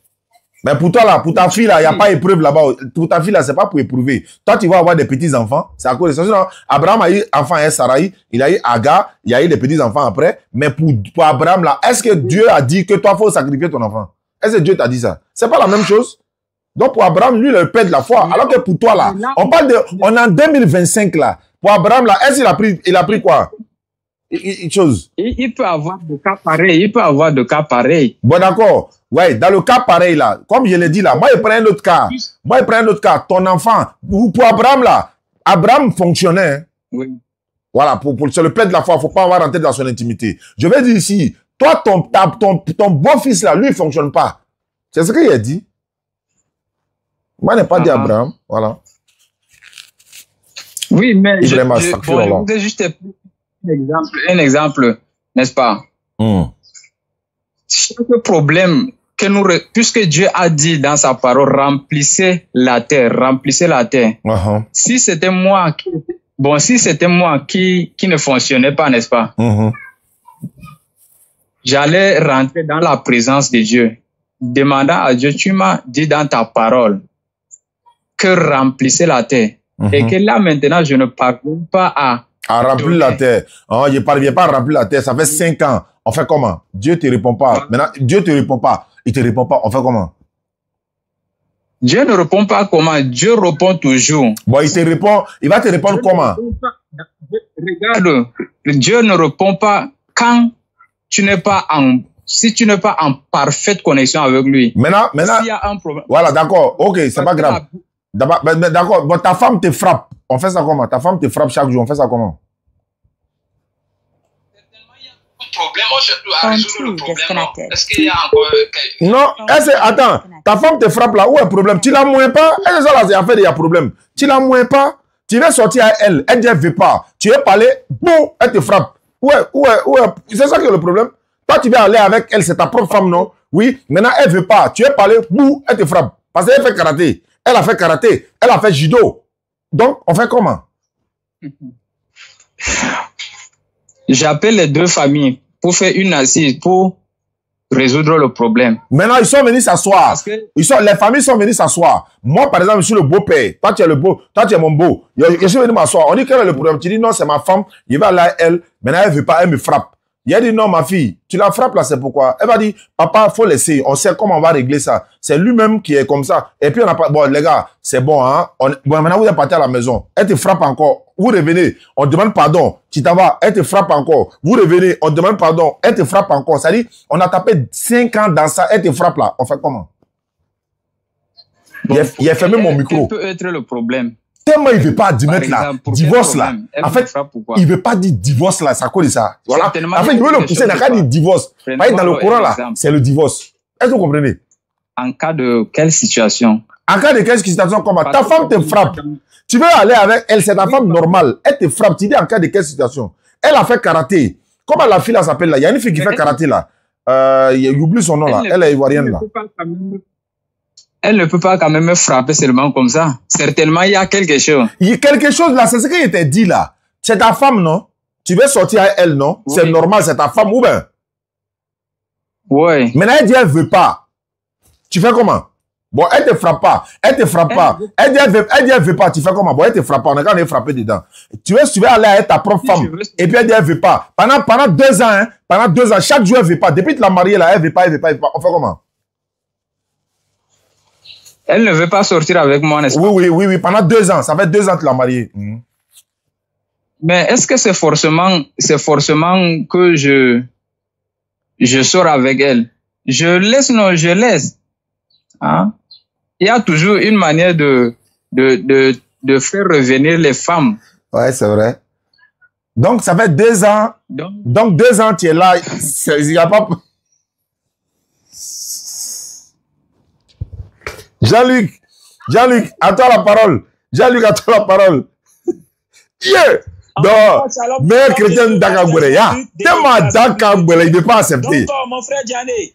Mais pour toi, là, pour ta fille, là, il n'y a pas d'épreuve là-bas. Pour ta fille, là, c'est pas pour éprouver. Toi, tu vas avoir des petits-enfants. C'est à cause de ça. Abraham a eu enfant et Sarai. Il a eu Agar. Il y a eu des petits-enfants après. Mais pour Abraham, là, est-ce que Dieu a dit que toi, il faut sacrifier ton enfant? Est-ce que Dieu t'a dit ça? C'est pas la même chose. Donc, pour Abraham, lui, il est le père de la foi. Alors que pour toi, là, on est en 2025, là. Pour Abraham, là, est-ce qu'il a pris quoi? Il peut avoir de cas pareils. Bon, d'accord. Ouais, dans le cas pareil, là, comme je l'ai dit, là, moi, je prends un autre cas. Ton enfant, pour Abraham, là, Abraham fonctionnait. Hein? Oui. Voilà, c'est le père de la foi, il ne faut pas avoir rentré dans son intimité. Je vais dire ici, toi, ton beau-fils, là, lui, il ne fonctionne pas. C'est ce qu'il a dit. Moi, je n'ai pas dit Abraham. Voilà. Oui, mais je vous ai juste un exemple, n'est-ce pas? Chaque problème puisque Dieu a dit dans sa parole, remplissez la terre. Si c'était moi qui ne fonctionnait pas, n'est-ce pas? J'allais rentrer dans la présence de Dieu, demandant à Dieu, tu m'as dit dans ta parole que remplissez la terre. Et que là, maintenant, je ne parviens pas à remplir la terre. Je ne parviens pas à remplir la terre. Ça fait 5 ans. On fait comment? Dieu ne te répond pas. Maintenant, Dieu ne te répond pas. Il ne te répond pas. On fait comment? Dieu ne répond pas comment? Dieu répond toujours. Bon, il va te répondre comment? Regarde, Dieu ne répond pas quand si tu n'es pas en parfaite connexion avec lui. Maintenant, s'il y a un problème. Voilà, d'accord. Ok, c'est pas grave. D'accord. Bon, ta femme te frappe. On fait ça comment? Ta femme te frappe chaque jour. On fait ça comment? Est-ce qu'il y a encore... Non, attends, ta femme te frappe là, où est le problème? Tu la mouilles pas? Est-ce que ça là, c'est affaire, il y a problème. Tu la mouilles pas? Tu veux sortir à elle, elle dit elle veut pas. Tu veux parler, boum, elle te frappe. C'est ça qui est le problème. Toi, tu vas aller avec elle, c'est ta propre femme, non? Oui, maintenant, elle veut pas. Tu es parlé, bouh, elle te frappe. Parce qu'elle fait karaté. Elle a fait karaté. Elle a fait judo. Donc, on fait comment? J'appelle les deux familles pour faire une assise, pour résoudre le problème. Maintenant, ils sont venus s'asseoir. Les familles sont venues s'asseoir. Moi, par exemple, je suis le beau-père. Toi, tu es le beau. Toi, tu es mon beau. Je suis venu m'asseoir. On dit quel est le problème? Tu dis non, c'est ma femme. Il va là, elle. Maintenant, elle veut pas, elle me frappe. Il a dit non, ma fille, tu la frappes là, c'est pourquoi. Elle va dire, papa, faut laisser. On sait comment on va régler ça. C'est lui-même qui est comme ça. Et puis, on n'a pas, bon, les gars, c'est bon, hein. Bon, maintenant, vous êtes partis à la maison. Elle te frappe encore. Vous revenez. On demande pardon. Tu t'en vas. Elle te frappe encore. Vous revenez. On demande pardon. Elle te frappe encore. Ça dit, on a tapé 5 ans dans ça. Elle te frappe là. On fait comment? Bon, il a fermé mon micro. Quel peut être le problème? Tellement il veut pas admettre là, divorce là. En fait, il veut pas dire divorce là, ça cause ça. Voilà. En fait, il veut le pousser, il n'a qu'à dire divorce. Dans le Coran là, c'est le divorce. Est-ce que vous comprenez? En cas de quelle situation? En cas de quelle situation, comment? Ta femme te frappe. Tu veux aller avec elle, c'est ta femme normale. Elle te frappe. Tu dis en cas de quelle situation? Elle a fait karaté. Comment la fille là s'appelle là? Il y a une fille qui fait karaté là. Il oublie son nom là. Elle est ivoirienne là. Elle ne peut pas quand même me frapper seulement comme ça. Certainement, il y a quelque chose. Il y a quelque chose là, c'est ce qu'il t'a dit là. C'est ta femme, non? Tu veux sortir avec elle, non? Oui. C'est normal, c'est ta femme ou bien? Oui. Maintenant, elle dit elle veut pas. Tu fais comment? Bon, elle te frappe pas. Elle te frappe pas. Elle dit elle veut pas. Tu fais comment? Bon, elle te frappe pas. On est quand même frappé dedans. Tu veux aller avec ta propre femme. Et puis elle dit elle veut pas. Pendant 2 ans, hein? Pendant 2 ans, chaque jour elle veut pas. Depuis que tu l'as mariée là, elle veut pas. On fait comment? Elle ne veut pas sortir avec moi, n'est-ce pas? Oui. Pendant 2 ans. Ça fait 2 ans que tu l'as mariée. Mais est-ce que c'est forcément que je sors avec elle? Je laisse. Hein? Il y a toujours une manière de faire revenir les femmes. Ouais, c'est vrai. Donc, ça fait 2 ans. Donc 2 ans, tu es là. Il n'y a pas... Jean-Luc, à toi la parole. Jean-Luc, à toi la parole. Yeah! Donc, mais chrétien d'Akagwele, tellement d'Akagwele, il ne peut pas accepter. Donc, mon frère Diané,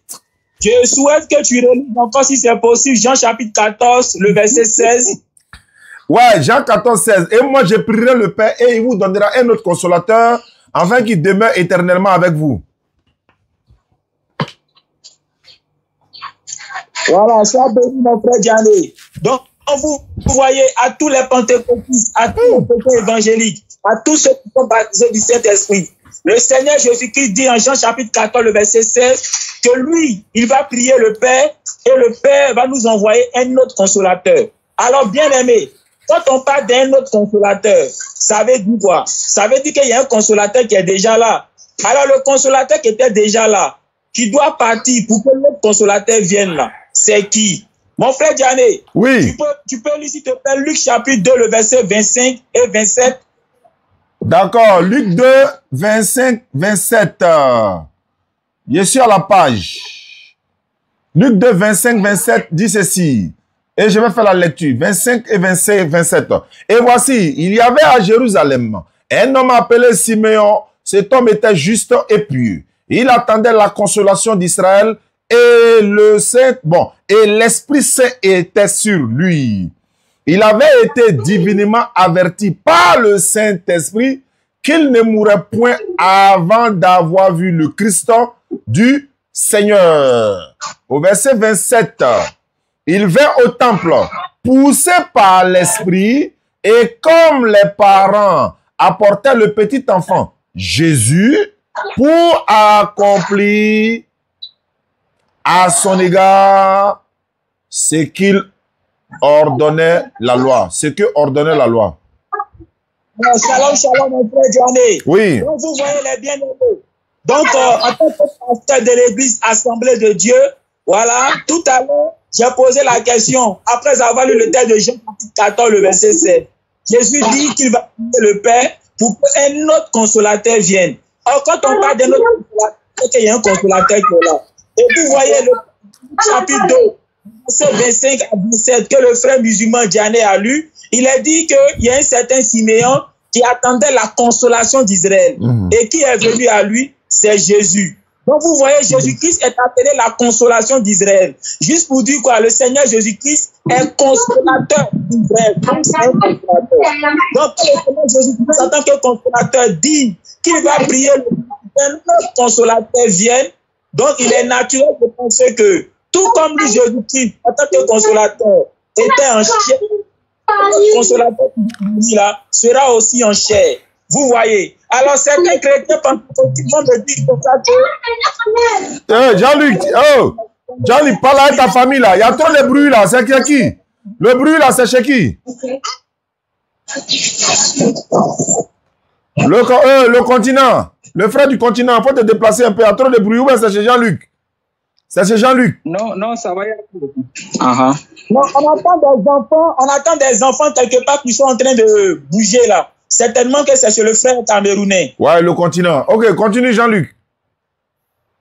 je souhaite que tu relises encore, si c'est possible, Jean chapitre 14, le verset 16. Ouais, Jean 14, 16. Et moi, je prierai le Père et il vous donnera un autre consolateur, afin qu'il demeure éternellement avec vous. Voilà, sois béni, mon frère Diané. Donc, vous voyez, à tous les pentecôtistes, à tous les chrétiens évangéliques, à tous ceux qui sont baptisés du Saint-Esprit, le Seigneur Jésus-Christ dit en Jean chapitre 14, le verset 16, que lui, il va prier le Père et le Père va nous envoyer un autre consolateur. Alors, bien aimé, quand on parle d'un autre consolateur, ça veut dire quoi? Ça veut dire qu'il y a un consolateur qui est déjà là. Alors, le consolateur qui était déjà là, qui doit partir pour que l'autre consolateur vienne là, c'est qui? Mon frère Diané, oui. Tu peux lire, s'il te plaît, Luc chapitre 2, le verset 25 et 27. D'accord, Luc 2, 25, 27. Je suis à la page. Luc 2, 25, 27 dit ceci. Et je vais faire la lecture. 25 et 27. Et voici, il y avait à Jérusalem un homme appelé Siméon. Cet homme était juste et pieux. Il attendait la consolation d'Israël et l'Esprit Saint était sur lui. Il avait été divinement averti par le Saint-Esprit qu'il ne mourrait point avant d'avoir vu le Christ du Seigneur. Au verset 27, il vint au temple, poussé par l'Esprit, et comme les parents apportaient le petit enfant Jésus pour accomplir à son égard ce qu'il ordonnait la loi. Ce que ordonnait la loi. Shalom, mon frère Diané. Oui. Donc, vous voyez les bien-aimés. Donc, en tant que pasteur de l'église Assemblée de Dieu, voilà, tout à l'heure, j'ai posé la question, après avoir lu le texte de Jean 14, le verset 7. Jésus dit qu'il va prier le Père pour qu'un autre consolateur vienne. Alors, quand on parle d'un autre consolateur, il y a un consolateur qui est là. Et vous voyez le chapitre 2, verset 25 à 17, que le frère musulman Diané a lu, il a dit qu'il y a un certain Siméon qui attendait la consolation d'Israël. Et qui est venu à lui? C'est Jésus. Donc vous voyez, Jésus-Christ est appelé la consolation d'Israël. Juste pour dire quoi? Le Seigneur Jésus-Christ est consolateur d'Israël. Donc le Seigneur Jésus-Christ, en tant que consolateur, dit qu'il va prier un autre consolateur vienne. Donc il est naturel de penser que, tout comme lui, Jésus-Christ, en tant que consolateur, était en chair, le consolateur là sera aussi en chair. Vous voyez. Alors, certains chrétiens vont me dire comme ça que... Jean-Luc, Jean-Luc, parle avec ta famille là. Il y a trop de bruit là. C'est qui? Le bruit là, c'est chez qui? Le continent. Le frère du continent. Il faut te déplacer un peu. Il y a trop de bruit. Où est-ce que c'est chez Jean-Luc? C'est chez Jean-Luc. Non, ça va y aller. Non, on attend des enfants quelque part qui sont en train de bouger là. Certainement que c'est chez le frère camerounais. Ouais, le continent. Ok, continue Jean-Luc.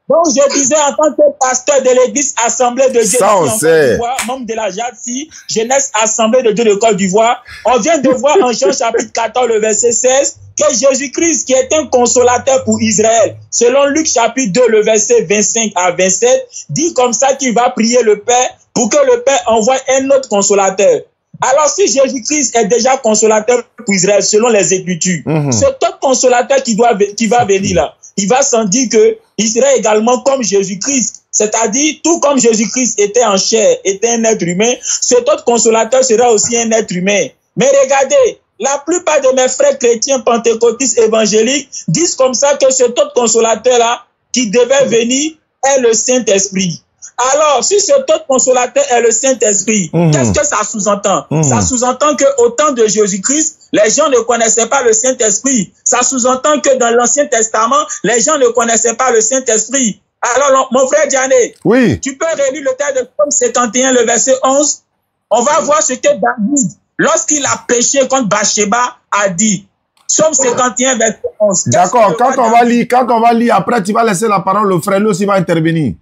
Donc, je disais en tant que pasteur de l'église Assemblée de Dieu, ça, on sait. membre de la JADSI, Jeunesse Assemblée de Dieu de Côte d'Ivoire, on vient de voir en Jean chapitre 14, le verset 16, que Jésus-Christ, qui est un consolateur pour Israël, selon Luc chapitre 2, le verset 25 à 27, dit comme ça qu'il va prier le Père pour que le Père envoie un autre consolateur. Alors, si Jésus-Christ est déjà consolateur pour Israël, selon les Écritures, cet autre consolateur qui va venir là, il va sans dire que il sera également comme Jésus-Christ. C'est-à-dire, tout comme Jésus-Christ était en chair, était un être humain, cet autre consolateur sera aussi un être humain. Mais regardez, la plupart de mes frères chrétiens pentecôtistes évangéliques disent comme ça que cet autre consolateur-là, qui devait venir, est le Saint-Esprit. Alors, si ce autre consolateur est le Saint-Esprit, qu'est-ce que ça sous-entend? Ça sous-entend qu'au temps de Jésus-Christ, les gens ne connaissaient pas le Saint-Esprit. Ça sous-entend que dans l'Ancien Testament, les gens ne connaissaient pas le Saint-Esprit. Alors, mon frère Diané, oui. Tu peux relire le texte de Psaume 71, le verset 11. On va voir ce que David, lorsqu'il a péché contre Bathsheba, a dit. Psaume 51, verset 11. D'accord, quand on va lire, après tu vas laisser la parole au frère, lui aussi va intervenir.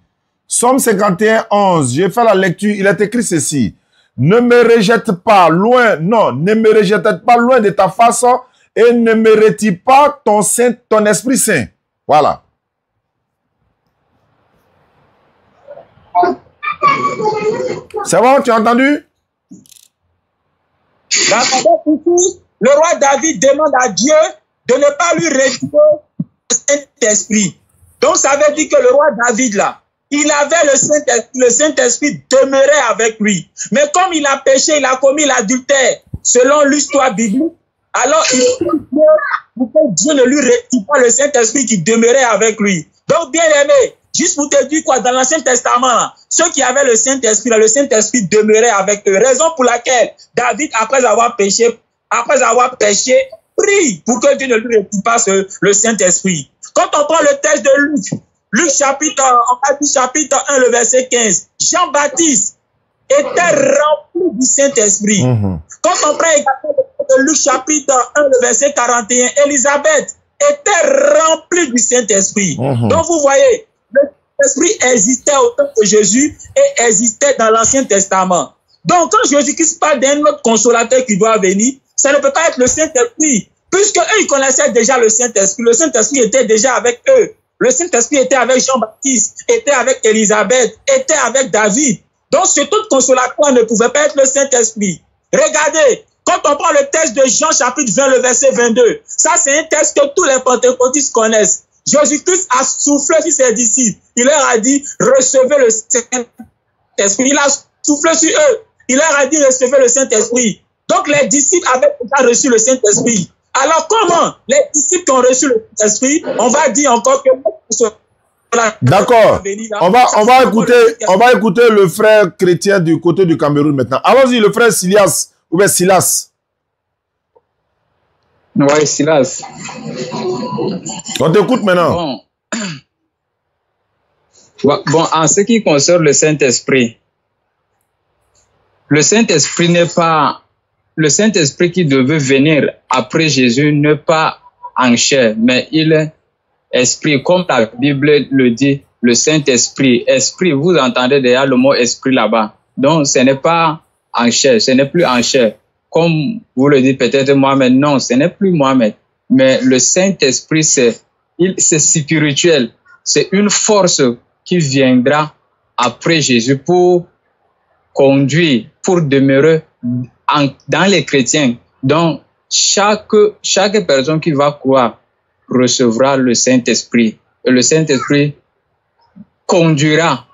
Psaume 51, 11, j'ai fait la lecture, il est écrit ceci. Ne me rejette pas loin, non, ne me rejette pas loin de ta face et ne me retire pas ton Esprit Saint. Voilà. C'est bon, tu as entendu? Le roi David demande à Dieu de ne pas lui retirer le Saint-Esprit. Donc ça veut dire que le roi David là, il avait le Saint-Esprit demeurait avec lui. Mais comme il a péché, il a commis l'adultère, selon l'histoire biblique, alors il faut que Dieu ne lui retire pas le Saint-Esprit qui demeurait avec lui. Donc, bien aimé, juste pour te dire quoi, dans l'Ancien Testament, ceux qui avaient le Saint-Esprit demeurait avec eux. Raison pour laquelle David, après avoir péché, prie pour que Dieu ne lui retire pas le Saint-Esprit. Quand on prend le texte de Luc chapitre 1, le verset 15. Jean-Baptiste était rempli du Saint-Esprit. Quand on prend également le Luc chapitre 1, le verset 41, Élisabeth était remplie du Saint-Esprit. Donc vous voyez, le Saint-Esprit existait au temps de Jésus et existait dans l'Ancien Testament. Donc quand Jésus-Christ parle d'un autre consolateur qui doit venir, ça ne peut pas être le Saint-Esprit, puisque eux ils connaissaient déjà le Saint-Esprit. Le Saint-Esprit était déjà avec eux. Le Saint-Esprit était avec Jean-Baptiste, était avec Élisabeth, était avec David. Donc, ce tout consolateur ne pouvait pas être le Saint-Esprit. Regardez, quand on prend le texte de Jean chapitre 20, le verset 22, ça c'est un texte que tous les pentecôtistes connaissent. Jésus-Christ a soufflé sur ses disciples. Il leur a dit, recevez le Saint-Esprit. Il a soufflé sur eux. Il leur a dit, recevez le Saint-Esprit. Donc, les disciples avaient déjà reçu le Saint-Esprit. Alors comment les disciples qui ont reçu le Saint-Esprit, on va dire encore que... D'accord. On va écouter le frère chrétien du côté du Cameroun maintenant. Allons-y, le frère Silas. Ou bien Silas. Oui, Silas. On t'écoute maintenant. Bon, en ce qui concerne le Saint-Esprit, le Saint-Esprit n'est pas... Le Saint-Esprit qui devait venir après Jésus n'est pas en chair, mais il est esprit, comme la Bible le dit, le Saint-Esprit. Esprit, vous entendez déjà le mot esprit là-bas. Donc, ce n'est pas en chair, ce n'est plus en chair. comme vous le dites peut-être Mohamed. Non, ce n'est plus Mohamed. Mais le Saint-Esprit, c'est spirituel. C'est une force qui viendra après Jésus pour conduire, pour demeurer dans les chrétiens. Donc, chaque personne qui va croire recevra le Saint-Esprit. Et le Saint-Esprit conduira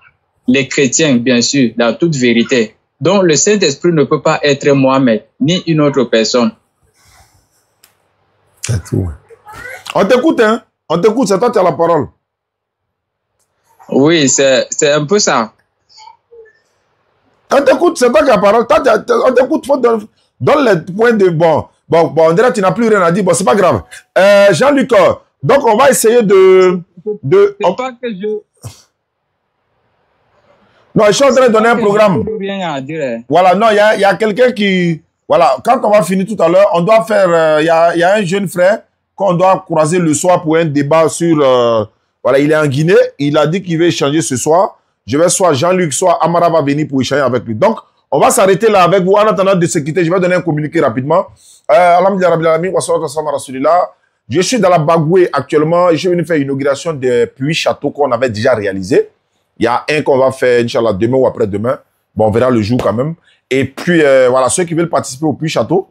les chrétiens, bien sûr, dans toute vérité. Donc, le Saint-Esprit ne peut pas être Mohamed, ni une autre personne. C'est tout. On t'écoute, hein? On t'écoute, c'est toi qui as la parole. Oui, c'est un peu ça. On t'écoute, c'est toi qui as la parole. On t'écoute, donne les points de bon. Bon, on dirait que tu n'as plus rien à dire. Bon, c'est pas grave. Jean-Luc, donc on va essayer de... C'est pas que je... Non, je suis en train de donner un programme. Rien à dire. Voilà, non, il y a quelqu'un qui... Voilà, quand on va finir tout à l'heure, on doit faire... Il y a un jeune frère qu'on doit croiser le soir pour un débat sur... voilà, il est en Guinée. Il a dit qu'il veut échanger ce soir. Je vais soit Jean-Luc, soit Amara va venir pour échanger avec lui. Donc, on va s'arrêter là avec vous. En attendant de se quitter, je vais donner un communiqué rapidement. Je suis dans la Bagoué actuellement. Je suis venu faire l'inauguration des puits châteaux qu'on avait déjà réalisés. Il y a un qu'on va faire, Inch'Allah, demain ou après-demain. Bon, on verra le jour quand même. Et puis, voilà, ceux qui veulent participer au puits château,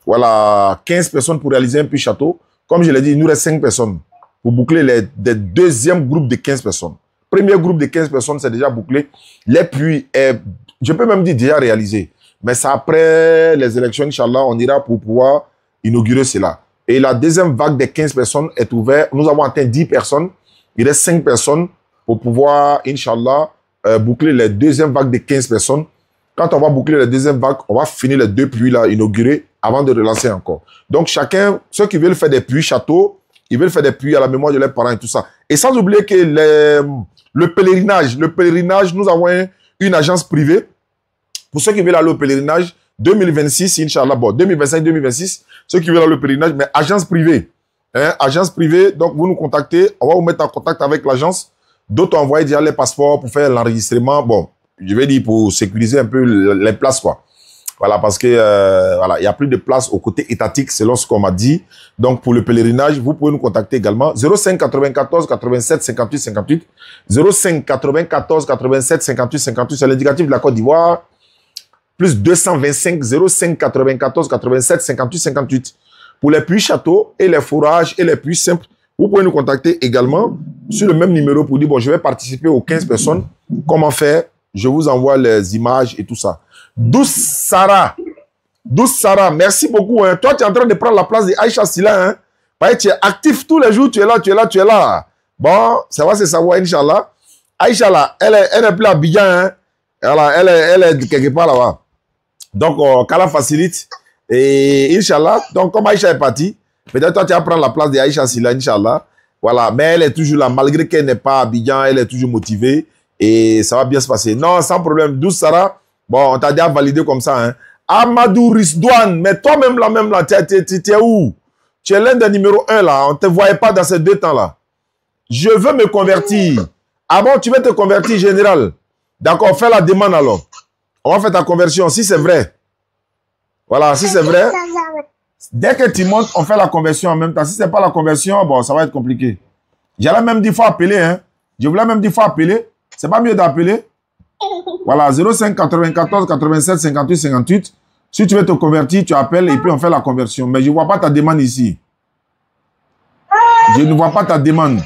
voilà, 15 personnes pour réaliser un puits château. Comme je l'ai dit, il nous reste 5 personnes pour boucler les deuxième groupe de 15 personnes. Premier groupe de 15 personnes, c'est déjà bouclé. Les puits, je peux même dire déjà réalisé. Mais c'est après les élections, Inch'Allah, on ira pour pouvoir inaugurer cela. Et la deuxième vague des 15 personnes est ouverte. Nous avons atteint 10 personnes. Il reste 5 personnes pour pouvoir, Inch'Allah, boucler les deuxième vague de 15 personnes. Quand on va boucler la deuxième vague, on va finir les 2 puits là, inaugurés, avant de relancer encore. Donc, chacun, ceux qui veulent faire des puits châteaux, ils veulent faire des puits à la mémoire de leurs parents et tout ça. Et sans oublier que le pèlerinage, nous avons une agence privée. Pour ceux qui veulent aller au pèlerinage, 2026, Inch'Allah, bon, 2025-2026, ceux qui veulent aller au pèlerinage, mais agence privée. Hein, agence privée, donc vous nous contactez, on va vous mettre en contact avec l'agence. D'autres ont envoyé déjà les passeports pour faire l'enregistrement. Bon, je vais dire pour sécuriser un peu les places, quoi. Voilà, parce que voilà, il n'y a plus de place au côté étatique, selon ce qu'on m'a dit. Donc, pour le pèlerinage, vous pouvez nous contacter également. 05 94 87 58 58. 05 94 87 58 58, c'est l'indicatif de la Côte d'Ivoire. Plus 225 05 94 87 58 58. Pour les puits châteaux et les forages et les puits simples, vous pouvez nous contacter également sur le même numéro pour dire, bon, je vais participer aux 15 personnes. Comment faire? Je vous envoie les images et tout ça. Douce Sarah, merci beaucoup. Hein. Toi, tu es en train de prendre la place de Aïcha Silla. Hein. Parce que tu es actif tous les jours, tu es là. Bon, ça va se savoir, Inch'Allah. Aïcha, là, elle est plus à Abidjan. Hein. Elle est quelque part là-bas. Donc, qu'Allah facilite. Et Inch'Allah, donc comme Aïcha est partie, peut-être toi, tu vas prendre la place de Aïcha Silla, Inch'Allah. Voilà, mais elle est toujours là. Malgré qu'elle n'est pas à Abidjan, elle est toujours motivée. Et ça va bien se passer. Non, sans problème. Douce Sarah. Bon, on t'a déjà validé comme ça, hein. Amadou Risdouane, mais toi-même là, tu es où? Tu es l'un des numéros 1 là, on ne te voyait pas dans ces 2 temps-là. Je veux me convertir. Ah bon, tu veux te convertir, général? D'accord, fais la demande alors. On va faire ta conversion, si c'est vrai. Voilà, si c'est vrai. Dès que tu montes, on fait la conversion en même temps. Si ce n'est pas la conversion, bon, ça va être compliqué. J'allais même 10 fois appeler, hein. Je voulais même 10 fois appeler. C'est pas mieux d'appeler? Voilà, 05 94 87 58 58. Si tu veux te convertir, tu appelles et puis on fait la conversion. Mais je ne vois pas ta demande ici. Je ne vois pas ta demande.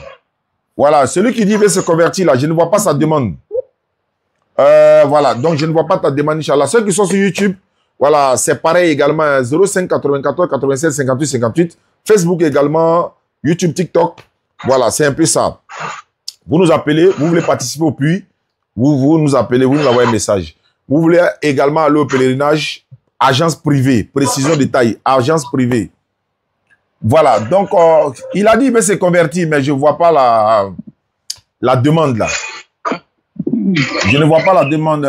Voilà, celui qui dit veut se convertir là, je ne vois pas sa demande. Voilà, donc je ne vois pas ta demande, Inch'Allah. Ceux qui sont sur YouTube, voilà, c'est pareil également. 05 94 87 58 58. Facebook également, YouTube, TikTok. Voilà, c'est un peu ça. Vous nous appelez, vous voulez participer au puits. Vous nous appelez, vous nous envoyez un message. Vous voulez également aller au pèlerinage, agence privée, précision détail, agence privée. Voilà, donc il a dit qu'il veut se convertir, mais je ne vois pas la demande là. Je ne vois pas la demande.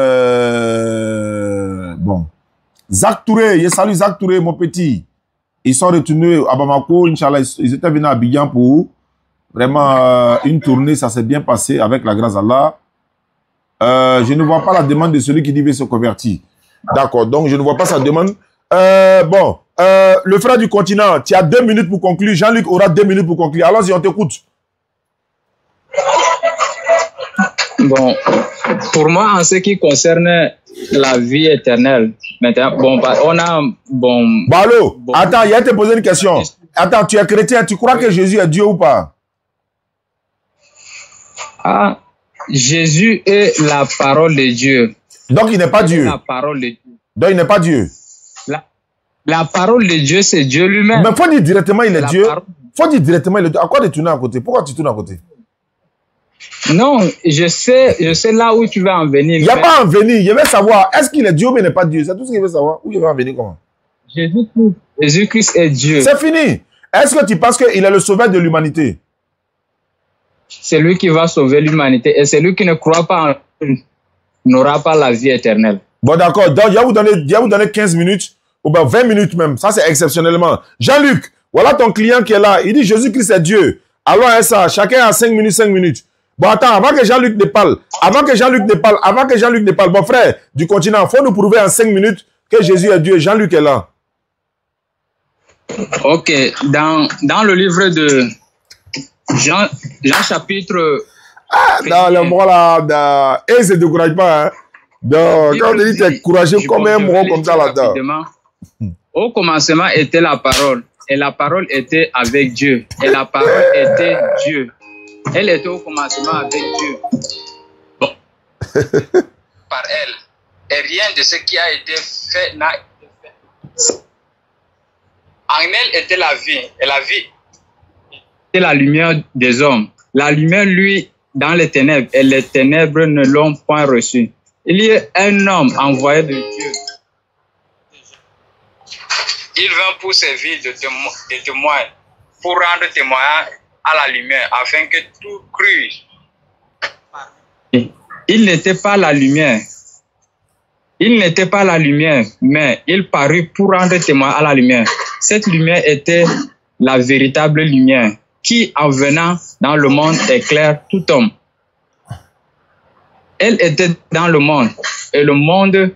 Bon. Zach Touré, je salue Zach Touré, mon petit. Ils sont retournés à Bamako, Inch'Allah, ils étaient venus à Abidjan pour vraiment une tournée, ça s'est bien passé avec la grâce d'Allah. Je ne vois pas la demande de celui qui dit veut se convertir. D'accord, donc je ne vois pas sa demande. Le frère du continent, tu as 2 minutes pour conclure. Jean-Luc aura 2 minutes pour conclure. Allons-y, on t'écoute. Bon, pour moi, en ce qui concerne la vie éternelle, maintenant, on a... Allô, attends, il y a te poser une question. Attends, tu es chrétien, tu crois que Jésus est Dieu ou pas? Ah, Jésus est la parole de Dieu. Donc, il n'est pas Dieu. La parole de Dieu. Donc, il n'est pas Dieu. La parole de Dieu, c'est Dieu lui-même. Mais il faut dire directement, il est Dieu. Il faut dire directement, il est Dieu. À quoi de tourner à côté? Pourquoi tu tournes à côté? Non, je sais là où tu veux en venir. Il n'y a pas en venir. Je veux savoir, est-ce qu'il est Dieu ou il n'est pas Dieu? C'est tout ce qu'il veut savoir. Où il va en venir comment? Jésus-Christ est Dieu. C'est fini. Est-ce que tu penses qu'il est le sauveur de l'humanité? C'est lui qui va sauver l'humanité. Et celui qui ne croit pas en lui n'aura pas la vie éternelle. Bon, d'accord. Donc, je vais vous donner 15 minutes, ou bien 20 minutes même. Ça, c'est exceptionnellement. Jean-Luc, voilà ton client qui est là. Il dit Jésus-Christ est Dieu. Alors, ça, chacun a 5 minutes, 5 minutes. Bon, attends, avant que Jean-Luc ne parle, bon frère du continent, il faut nous prouver en 5 minutes que Jésus est Dieu. Jean-Luc est là. Ok, dans le livre de Jean chapitre... dans le mot là, et c'est décourage pas, hein. Donc, quand on dit tu es courageux comme un mot comme ça là-dedans. Au commencement était la parole, et la parole était avec Dieu, et la parole était Dieu. Elle était au commencement avec Dieu. Bon. Par elle. Et rien de ce qui a été fait n'a été fait. En elle était la vie. Et la vie était la lumière des hommes. La lumière, lui, dans les ténèbres. Et les ténèbres ne l'ont point reçu. Il y a un homme envoyé de Dieu. Il vint pour servir de témoin, pour rendre témoignage à la lumière, afin que tout crût. Il n'était pas la lumière. Il n'était pas la lumière, mais il parut pour rendre témoin à la lumière. Cette lumière était la véritable lumière, qui, en venant dans le monde, éclaire tout homme. Elle était dans le monde, et le monde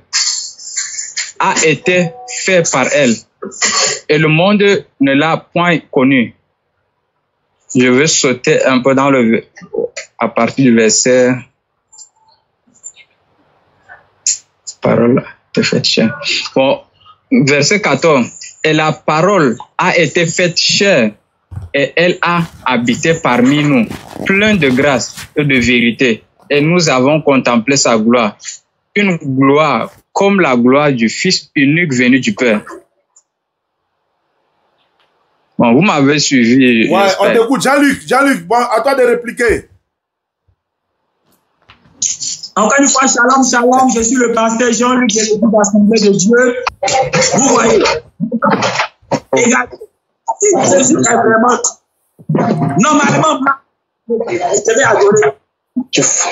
a été fait par elle, et le monde ne l'a point connue. Je vais sauter un peu à partir du verset. Parole est faite chair. Bon, verset 14. Et la parole a été faite chair et elle a habité parmi nous, plein de grâce et de vérité. Et nous avons contemplé sa gloire. Une gloire comme la gloire du Fils unique venu du Père. Bon, vous m'avez suivi. Ouais, on t'écoute. Jean-Luc, bon, à toi de répliquer. Encore une fois, shalom, je suis le pasteur Jean-Luc de l'église d'Assemblée de Dieu. Vous voyez, si Jésus est vraiment, normalement, je devais adorer. Jésus.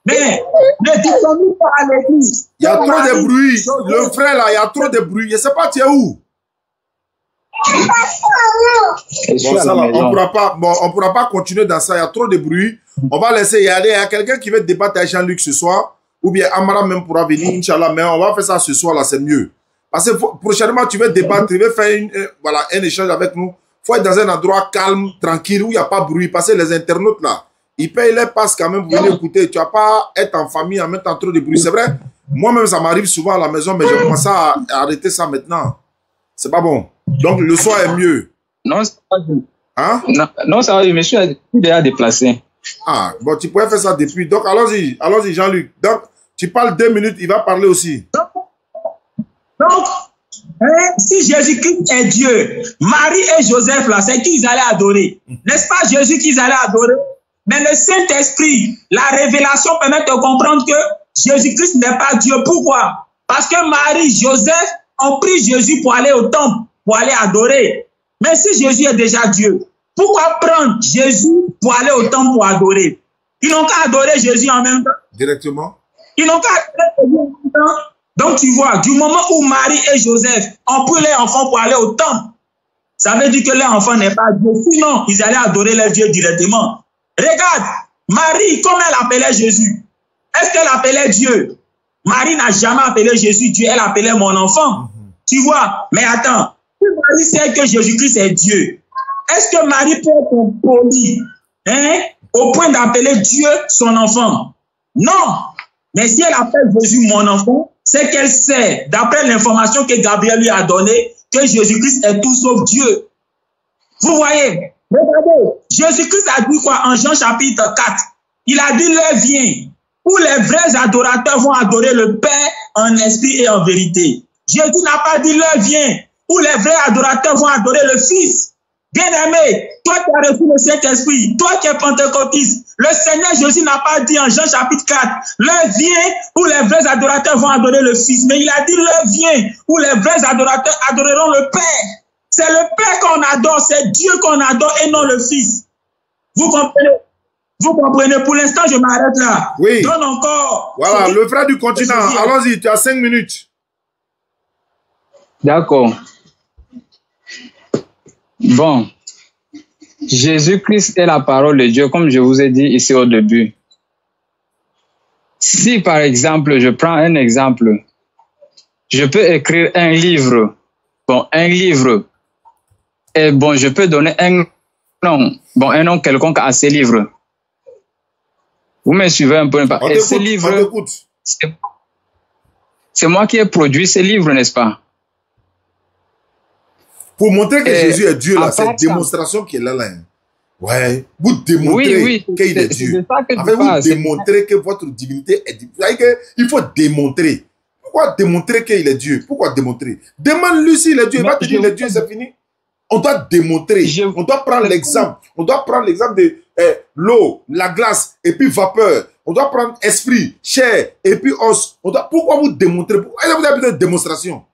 Mais ne dites-nous pas à l'église. Il y a trop de bruit. Le frère là, il y a trop de bruit. Je ne sais pas, tu es où? Bon, ça, là, on pourra pas continuer dans ça. Il y a trop de bruit. On va laisser y aller. Il y a quelqu'un qui veut débattre avec Jean-Luc ce soir. Ou bien Amara même pourra venir, Inch'Allah. Mais on va faire ça ce soir là, c'est mieux. Parce que prochainement, tu veux débattre, tu veux faire un échange avec nous. Il faut être dans un endroit calme, tranquille, où il n'y a pas de bruit. Parce que les internautes là, ils payent les passes quand même pour venir écouter. Tu vas pas être en famille en mettant trop de bruit. C'est vrai. Moi-même, ça m'arrive souvent à la maison, mais je commence à arrêter ça maintenant. C'est pas bon. Donc, le soir est mieux. Non, ça va. Hein? Non, ça va. Je me suis déjà déplacé. Ah, bon, tu pourrais faire ça depuis. Donc, allons-y, Jean-Luc. Donc, tu parles 2 minutes, il va parler aussi. Donc, si Jésus-Christ est Dieu, Marie et Joseph, là, c'est qui ils allaient adorer. N'est-ce pas Jésus qu'ils allaient adorer? Mais le Saint-Esprit, la révélation permet de comprendre que Jésus-Christ n'est pas Dieu. Pourquoi? Parce que Marie, Joseph ont pris Jésus pour aller au temple, pour aller adorer. Mais si Jésus est déjà Dieu, pourquoi prendre Jésus pour aller au temple pour adorer? Ils n'ont qu'à adorer Jésus en même temps. Directement? Ils n'ont qu'à adorer Jésus en même temps. Donc tu vois, du moment où Marie et Joseph ont pris les enfants pour aller au temple, ça veut dire que les enfants n'est pas Dieu. Sinon, ils allaient adorer les dieux directement. Regarde, Marie, comment elle appelait Jésus? Est-ce qu'elle appelait Dieu? Marie n'a jamais appelé Jésus Dieu, elle appelait mon enfant. Tu vois? Mais attends, si Marie sait que Jésus-Christ est Dieu, est-ce que Marie peut être polie, hein, au point d'appeler Dieu son enfant? Non. Mais si elle appelle Jésus mon enfant, c'est qu'elle sait, d'après l'information que Gabriel lui a donnée, que Jésus-Christ est tout sauf Dieu. Vous voyez? Regardez, Jésus-Christ a dit quoi en Jean chapitre 4? Il a dit, l'heure vient où les vrais adorateurs vont adorer le Père en esprit et en vérité. Jésus n'a pas dit, l'heure vient où les vrais adorateurs vont adorer le Fils. Bien-aimé, toi qui as reçu le Saint-Esprit, toi qui es pentecôtiste, le Seigneur Jésus n'a pas dit en Jean chapitre 4, l'heure vient où les vrais adorateurs vont adorer le Fils, mais il a dit l'heure vient où les vrais adorateurs adoreront le Père. C'est le Père qu'on adore, c'est Dieu qu'on adore et non le Fils. Vous comprenez? Vous comprenez? Pour l'instant, je m'arrête là. Oui. Donne encore. Voilà, le frère du continent. Allons-y, tu as 5 minutes. D'accord. Bon. Jésus-Christ est la parole de Dieu, comme je vous ai dit ici au début. Si, par exemple, je prends un exemple, je peux écrire un livre. Bon, un livre. Et bon, je peux donner un nom quelconque à ce livre. Vous me suivez un peu? Et ce livre, c'est moi qui ai produit ce livre, n'est-ce pas? Pour montrer que Jésus est Dieu, là, c'est démonstration qu'il est là. Ouais, vous démontrez qu'il est Dieu. En fait, vous démontrez que votre divinité est Dieu. Il faut démontrer. Pourquoi démontrer qu'il est Dieu? Pourquoi démontrer? Demande-lui s'il est Dieu. Il va te dire, il est Dieu, c'est fini. On doit démontrer. On doit prendre l'exemple. On doit prendre l'exemple de l'eau, la glace, et puis vapeur. On doit prendre esprit, chair, et puis os. Pourquoi vous démontrez? Est-ce que vous avez besoin de démonstration?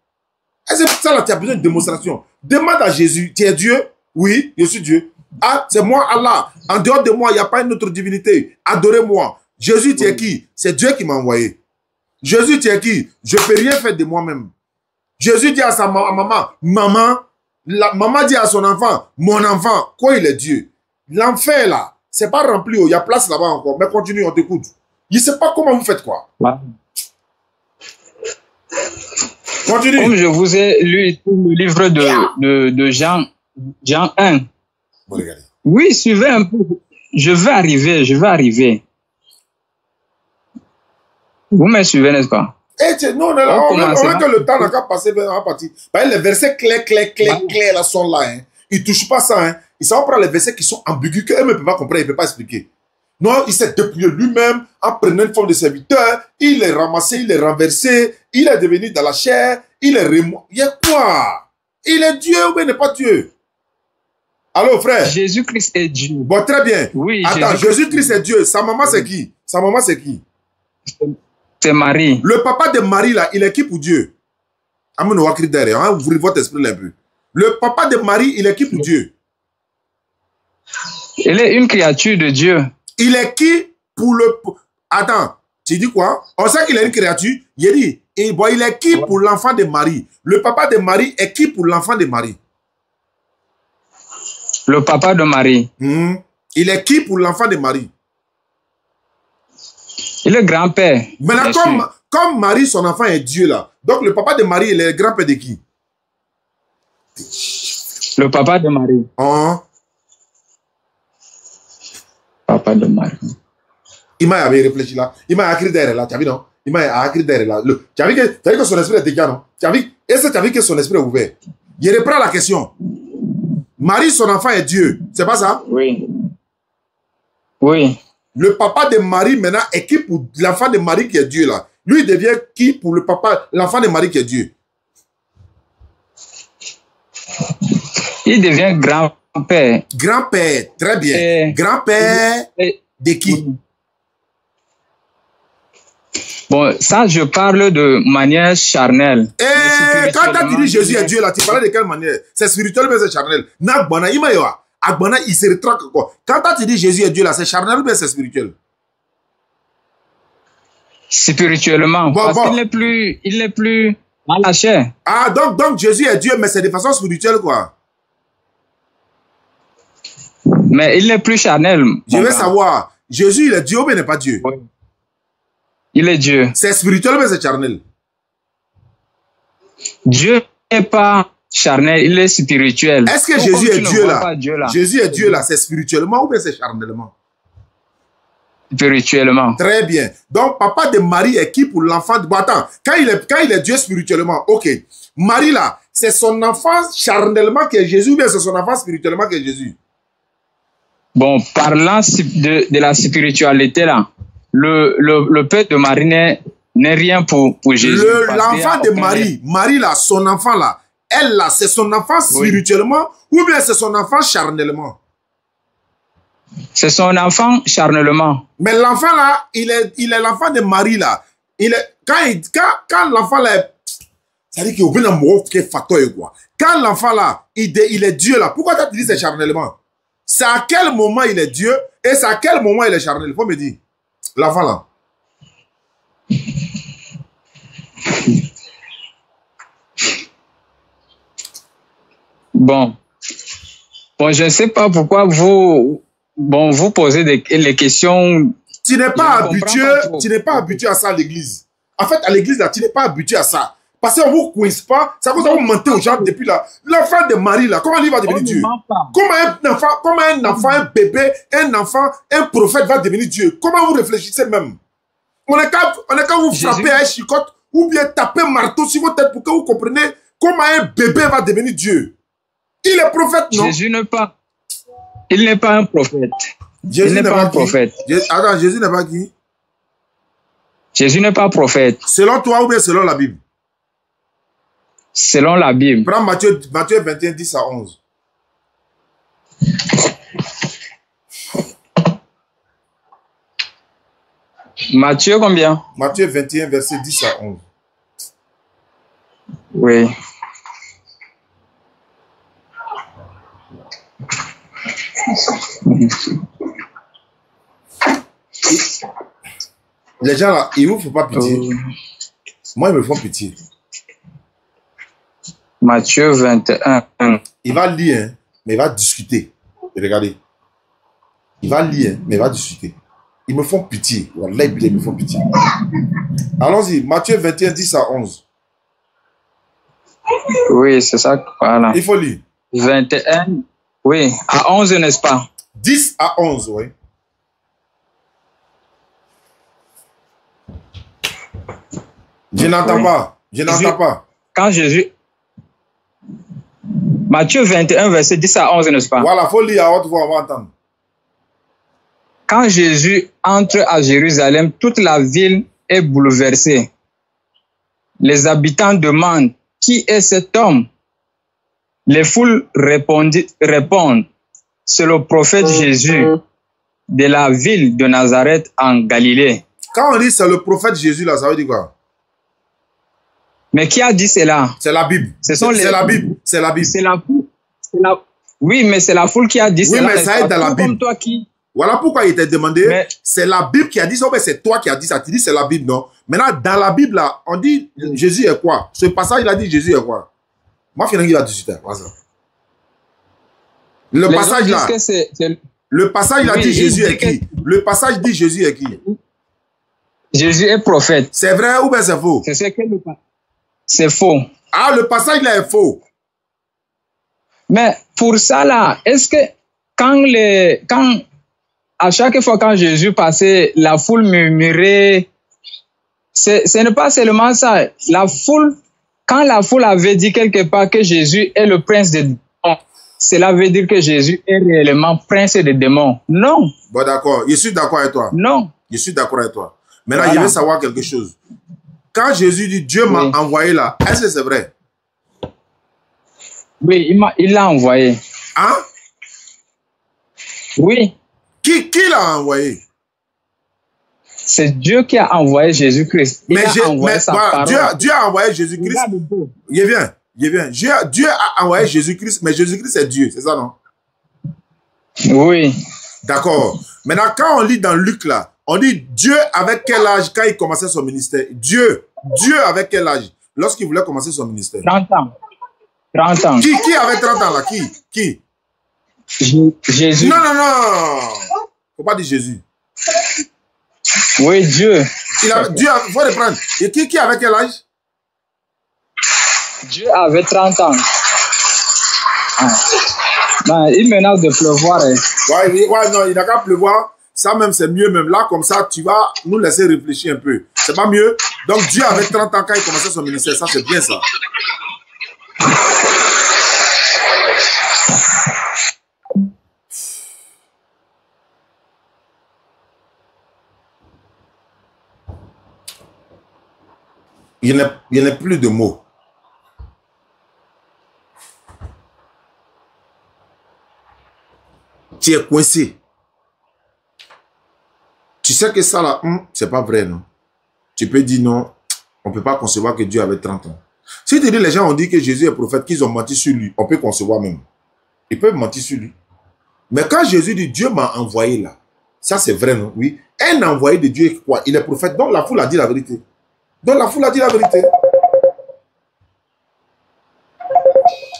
Est-ce que ça là, tu as besoin de démonstration? Demande à Jésus, tu es Dieu? Oui, je suis Dieu. Ah, c'est moi Allah. En dehors de moi, il n'y a pas une autre divinité. Adorez-moi. Jésus, tu es qui? C'est Dieu qui m'a envoyé. Jésus, tu es qui? Je ne peux rien faire de moi-même. Jésus dit à sa maman, maman, la maman dit à son enfant, mon enfant, quoi il est Dieu? L'enfer là, c'est pas rempli, il y a place là-bas encore. Mais continue, on t'écoute. Il ne sait pas comment vous faites quoi. Continue. Comme je vous ai lu le livre de Jean 1. Bon, regardez. Oui, suivez un peu. Je vais arriver. Vous me suivez, n'est-ce pas? Non, on a que le temps n'a qu'à passer en partie. Les versets clairs là sont là. Hein. Ils ne touchent pas ça. Hein. Ils savent prendre les versets qui sont ambigus, qu'eux ne peuvent pas comprendre, ils ne peuvent pas expliquer. Non, il s'est dépouillé lui-même en prenant une forme de serviteur. Il est ramassé, il est renversé. Il est devenu dans la chair. Il est remonté. Il y a quoi? Il est Dieu ou il n'est pas Dieu? Allô, frère? Jésus-Christ est Dieu. Bon, très bien. Oui, attends, Jésus-Christ est Dieu. Sa maman, c'est qui? Sa maman, c'est qui? C'est Marie. Le papa de Marie, là, il est qui pour Dieu? Ouvrez votre esprit là un peu. Le papa de Marie, il est qui pour Dieu? Il est une créature de Dieu. Il est qui pour le... Attends, tu dis quoi? On sait qu'il est une créature. Il dit, il est qui pour l'enfant de Marie? Le papa de Marie est qui pour l'enfant de Marie? Le papa de Marie. Il est qui pour l'enfant de Marie? Il est grand-père. Maintenant, comme Marie, son enfant est Dieu là. Donc le papa de Marie, il est le grand-père de qui? Le papa de Marie. Papa de Marie. Il m'a réfléchi là. Il m'a écrit derrière là. Tu as vu non? Il m'a écrit derrière là. Tu as vu que son esprit est décalé, non? Est-ce que tu as vu que son esprit est ouvert? Il reprend la question. Marie, son enfant est Dieu. C'est pas ça? Oui. Oui. Le papa de Marie maintenant est qui pour l'enfant de Marie qui est Dieu là? Lui il devient qui pour le papa, l'enfant de Marie qui est Dieu? Il devient grand-père. Grand-père, très bien. Grand-père de qui? Bon, ça je parle de manière charnelle. Quand tu dis Jésus est Dieu là, tu parlais de quelle manière? C'est spirituel mais c'est charnel. Agbana, il se rétracte quoi? Quand tu dis Jésus est Dieu là, c'est charnel ou bien c'est spirituel? Spirituellement. Parce qu'il n'est plus dans la chair. Ah, donc Jésus est Dieu, mais c'est de façon spirituelle quoi? Mais il n'est plus charnel. Je veux savoir, Jésus il est Dieu ou bien il n'est pas Dieu? Oui. Il est Dieu. C'est spirituel mais c'est charnel? Dieu n'est pas charnel, il est spirituel. Est-ce que Jésus est Dieu là? Jésus est Dieu là, c'est spirituellement ou bien c'est charnellement? Spirituellement. Très bien. Donc, papa de Marie est qui pour l'enfant? Bon, attends, quand il est Dieu spirituellement, ok. Marie là, c'est son enfant charnellement qui est Jésus ou bien c'est son enfant spirituellement qui est Jésus? Bon, parlant de la spiritualité là, le père de Marie n'est rien pour Jésus. L'enfant de Marie, Marie là, son enfant là, elle là, c'est son enfant spirituellement ou bien c'est son enfant charnellement? C'est son enfant charnellement. Mais l'enfant là, il est l'enfant de Marie là. Quand l'enfant là, ça veut dire qu'il y a un mot qui est fatoué quoi. Quand l'enfant là, il est Dieu là, pourquoi tu as dit c'est charnellement? C'est à quel moment il est Dieu et c'est à quel moment il est charnel? Il faut me dire. L'enfant là. Bon, je ne sais pas pourquoi vous posez les questions. Tu n'es pas habitué à ça à l'église. En fait, à l'église là, tu n'es pas habitué à ça. Parce qu'on ne vous coince pas, ça vous a menté aux gens depuis là. L'enfant de Marie là, comment il va devenir Dieu? Comment un enfant, un bébé, un enfant, un prophète va devenir Dieu? Comment vous réfléchissez même? On est qu'à vous frapper à un chicotte ou bien taper un marteau sur votre tête pour que vous compreniez comment un bébé va devenir Dieu. Il est prophète, non? Jésus n'est pas. Il n'est pas un prophète. Jésus n'est pas un prophète. Attends, Jésus n'est pas qui? Jésus n'est pas prophète. Selon toi ou bien selon la Bible? Selon la Bible. Prends Matthieu 21, 10 à 11. Matthieu combien? Matthieu 21, verset 10 à 11. Oui. Les gens là, ils ne vous font pas pitié. Moi, ils me font pitié. Matthieu 21. Il va lire, hein, mais il va discuter. Et regardez. Il va lire, mais il va discuter. Ils me font pitié. Wallah, ils me font pitié. Allons-y. Matthieu 21, 10 à 11. Oui, c'est ça. Voilà. Il faut lire. 21. Oui, à 11, n'est-ce pas? 10 à 11, oui. Je n'entends pas. Je n'entends pas. Quand Jésus... Matthieu 21, verset 10 à 11, n'est-ce pas? Voilà, il faut lire à haute voix, on va entendre. Quand Jésus entre à Jérusalem, toute la ville est bouleversée. Les habitants demandent, qui est cet homme? Les foules répondent, c'est le prophète Jésus de la ville de Nazareth en Galilée. Quand on dit c'est le prophète Jésus, là, ça veut dire quoi? Mais qui a dit cela? C'est la Bible. C'est la Bible. C'est la Bible. C'est la foule. Oui, mais c'est la foule qui a dit cela. Oui, mais ça est dans la Bible. Comme toi qui... Voilà pourquoi il t'a demandé. C'est la Bible qui a dit ça, mais c'est toi qui as dit ça. Tu dis c'est la Bible, non? Maintenant, dans la Bible, là, on dit Jésus est quoi? Ce passage, il a dit Jésus est quoi? Moi, finalement, il a 18 ans. Le passage là. Le passage, il a dit Jésus est qui? Le passage dit Jésus est qui? Jésus est prophète. C'est vrai ou bien c'est faux? C'est faux. Ah, le passage là est faux. Mais pour ça là, est-ce que à chaque fois quand Jésus passait, la foule murmurait, ce n'est pas seulement ça. La foule, quand la foule avait dit quelque part que Jésus est le prince des démons, cela veut dire que Jésus est réellement prince des démons. Non. Bon, d'accord. Je suis d'accord avec toi. Non. Je suis d'accord avec toi. Maintenant, je veux savoir quelque chose. Quand Jésus dit Dieu m'a envoyé là, est-ce que c'est vrai? Oui, il l'a envoyé. Hein? Oui. Qui l'a envoyé? C'est Dieu qui a envoyé Jésus-Christ. Dieu a envoyé Jésus-Christ. Je viens. Dieu a envoyé Jésus-Christ, mais Jésus-Christ c'est Dieu, c'est ça, non? Oui. D'accord. Maintenant, quand on lit dans Luc là, on dit Dieu avec quel âge quand il commençait son ministère? Dieu avec quel âge lorsqu'il voulait commencer son ministère? 30 ans. 30 ans. Qui avait 30 ans là? Qui? Jésus. Non. Faut pas dire Jésus. Oui, Dieu. Dieu, il faut reprendre. Et qui avait quel âge? Dieu avait 30 ans. Non, il menace de pleuvoir. Ouais, non, il n'a qu'à pleuvoir. Ça même, c'est mieux même. Là, comme ça, tu vas nous laisser réfléchir un peu. C'est pas mieux? Donc, Dieu avait 30 ans quand il commençait son ministère. Ça, c'est bien ça. Il n'y a plus de mots. Tu es coincé. Tu sais que ça là, c'est pas vrai, non? Tu peux dire non, on ne peut pas concevoir que Dieu avait 30 ans. Si tu dis les gens ont dit que Jésus est prophète, qu'ils ont menti sur lui, on peut concevoir même. Ils peuvent mentir sur lui. Mais quand Jésus dit Dieu m'a envoyé là, ça c'est vrai, non? Oui. Un envoyé de Dieu, quoi? Il est prophète, donc la foule a dit la vérité. Donc la foule a dit la vérité.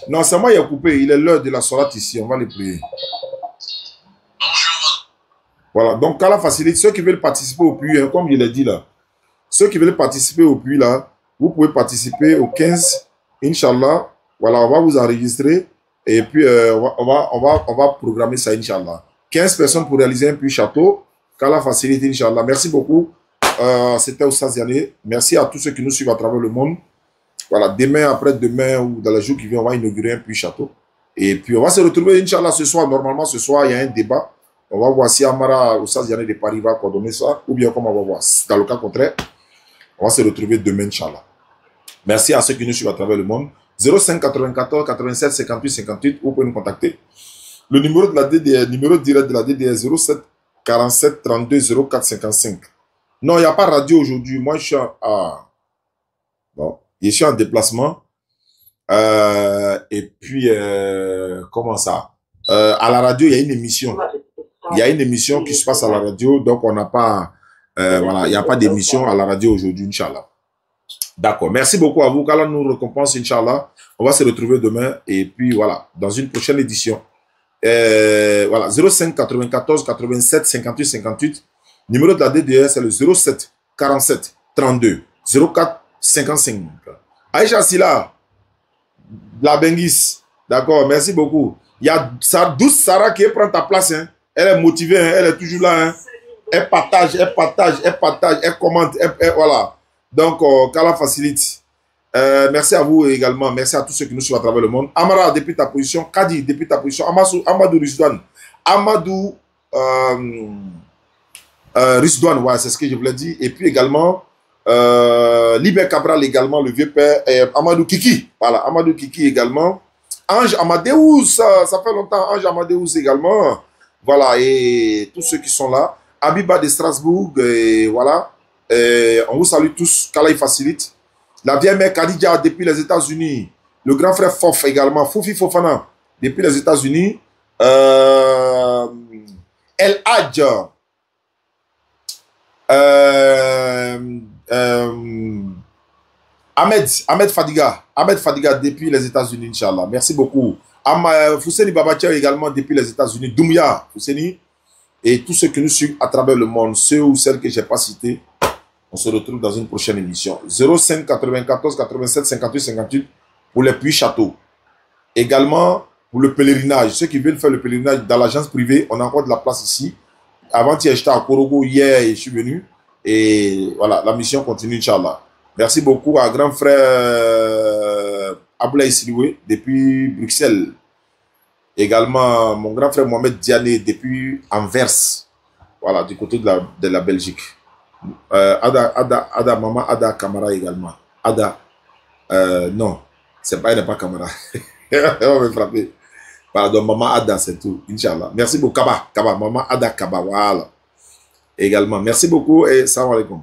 Non, c'est moi qui ai coupé. Il est l'heure de la sourate ici. On va les prier. Voilà. Donc, qu'Allah facilite. Ceux qui veulent participer au puits, hein, comme je l'ai dit là, ceux qui veulent participer au puits là, vous pouvez participer au 15. Inch'Allah. Voilà, on va vous enregistrer. Et puis, on va programmer ça, Inch'Allah. 15 personnes pour réaliser un puits château. Qu'Allah facilite, Inch'Allah. Merci beaucoup. C'était Oustaz Yané. Merci à tous ceux qui nous suivent à travers le monde. Voilà, demain, après-demain ou dans les jours qui viennent, on va inaugurer un puits château. Et puis, on va se retrouver, Inch'Allah, ce soir. Normalement, ce soir, il y a un débat. On va voir si Amara Oustaz Yané de Paris va coordonner ça. Ou bien, comme on va voir. Dans le cas contraire, on va se retrouver demain, Inch'Allah. Merci à ceux qui nous suivent à travers le monde. 05 94 87 58 58, vous pouvez nous contacter. Le numéro de la DDR, numéro direct de la DDR, 07 47 32 04 55. Non, il n'y a pas radio aujourd'hui. Moi, je suis en déplacement. Et puis, comment ça? À la radio, il y a une émission. Il y a une émission qui se passe à la radio. Donc, on n'a pas... voilà, il n'y a pas d'émission à la radio aujourd'hui, Inch'Allah. D'accord. Merci beaucoup à vous. Qu'Allah nous récompense, Inch'Allah. On va se retrouver demain. Et puis, voilà, dans une prochaine édition. Voilà, 05 94 87 58 58. Numéro de la DDR, c'est le 07 47 32 04 55. Aïcha Silla, la Bengis. D'accord, merci beaucoup. Il y a sa douce Sarah qui prend ta place. Hein. Elle est motivée, hein. Elle est toujours là. Hein. Elle partage, elle partage, elle partage, elle commente. Voilà. Donc, qu'Allah facilite. Merci à vous également. Merci à tous ceux qui nous suivent à travers le monde. Amara, depuis ta position. Kadi, depuis ta position. Amadou Rizwan. Amadou Rizwan, ouais, c'est ce que je voulais dire. Et puis également, Libé Cabral également, le vieux père. Amadou Kiki. Voilà, Amadou Kiki également. Ange Amadeus, ça fait longtemps. Ange Amadeus également. Voilà, et tous ceux qui sont là. Abiba de Strasbourg, et voilà. On vous salue tous. Qu'Allah facilite. La vieille mère Khadija depuis les États-Unis. Le grand frère Fof également. Foufi Fofana depuis les États-Unis. El Hadj. Ahmed Fadiga. Ahmed Fadiga depuis les États-Unis, Inch'Allah. Merci beaucoup. Fousseni Babatia également depuis les États-Unis. Doumbia Fousseni. Et tous ceux qui nous suivent à travers le monde, ceux ou celles que je n'ai pas cités. On se retrouve dans une prochaine émission. 05 94 87 58 58 pour les puits châteaux. Également pour le pèlerinage. Ceux qui veulent faire le pèlerinage dans l'agence privée, on a encore de la place ici. Avant-hier, j'étais à Korogo. Hier, je suis venu. Et voilà, la mission continue, Inch'Allah. Merci beaucoup à grand frère Ablaï Siloué depuis Bruxelles. Également, mon grand frère Mohamed Diané depuis Anvers. Voilà, du côté de la Belgique. Ada, maman Ada Kamara également. Ada, non, c'est pas, elle n'est pas Kamara. Elle va me frapper. Pardon, maman Ada, c'est tout. Inch'Allah. Merci beaucoup. Kaba, maman Ada Kaba, voilà. Également, merci beaucoup et salam alaikum.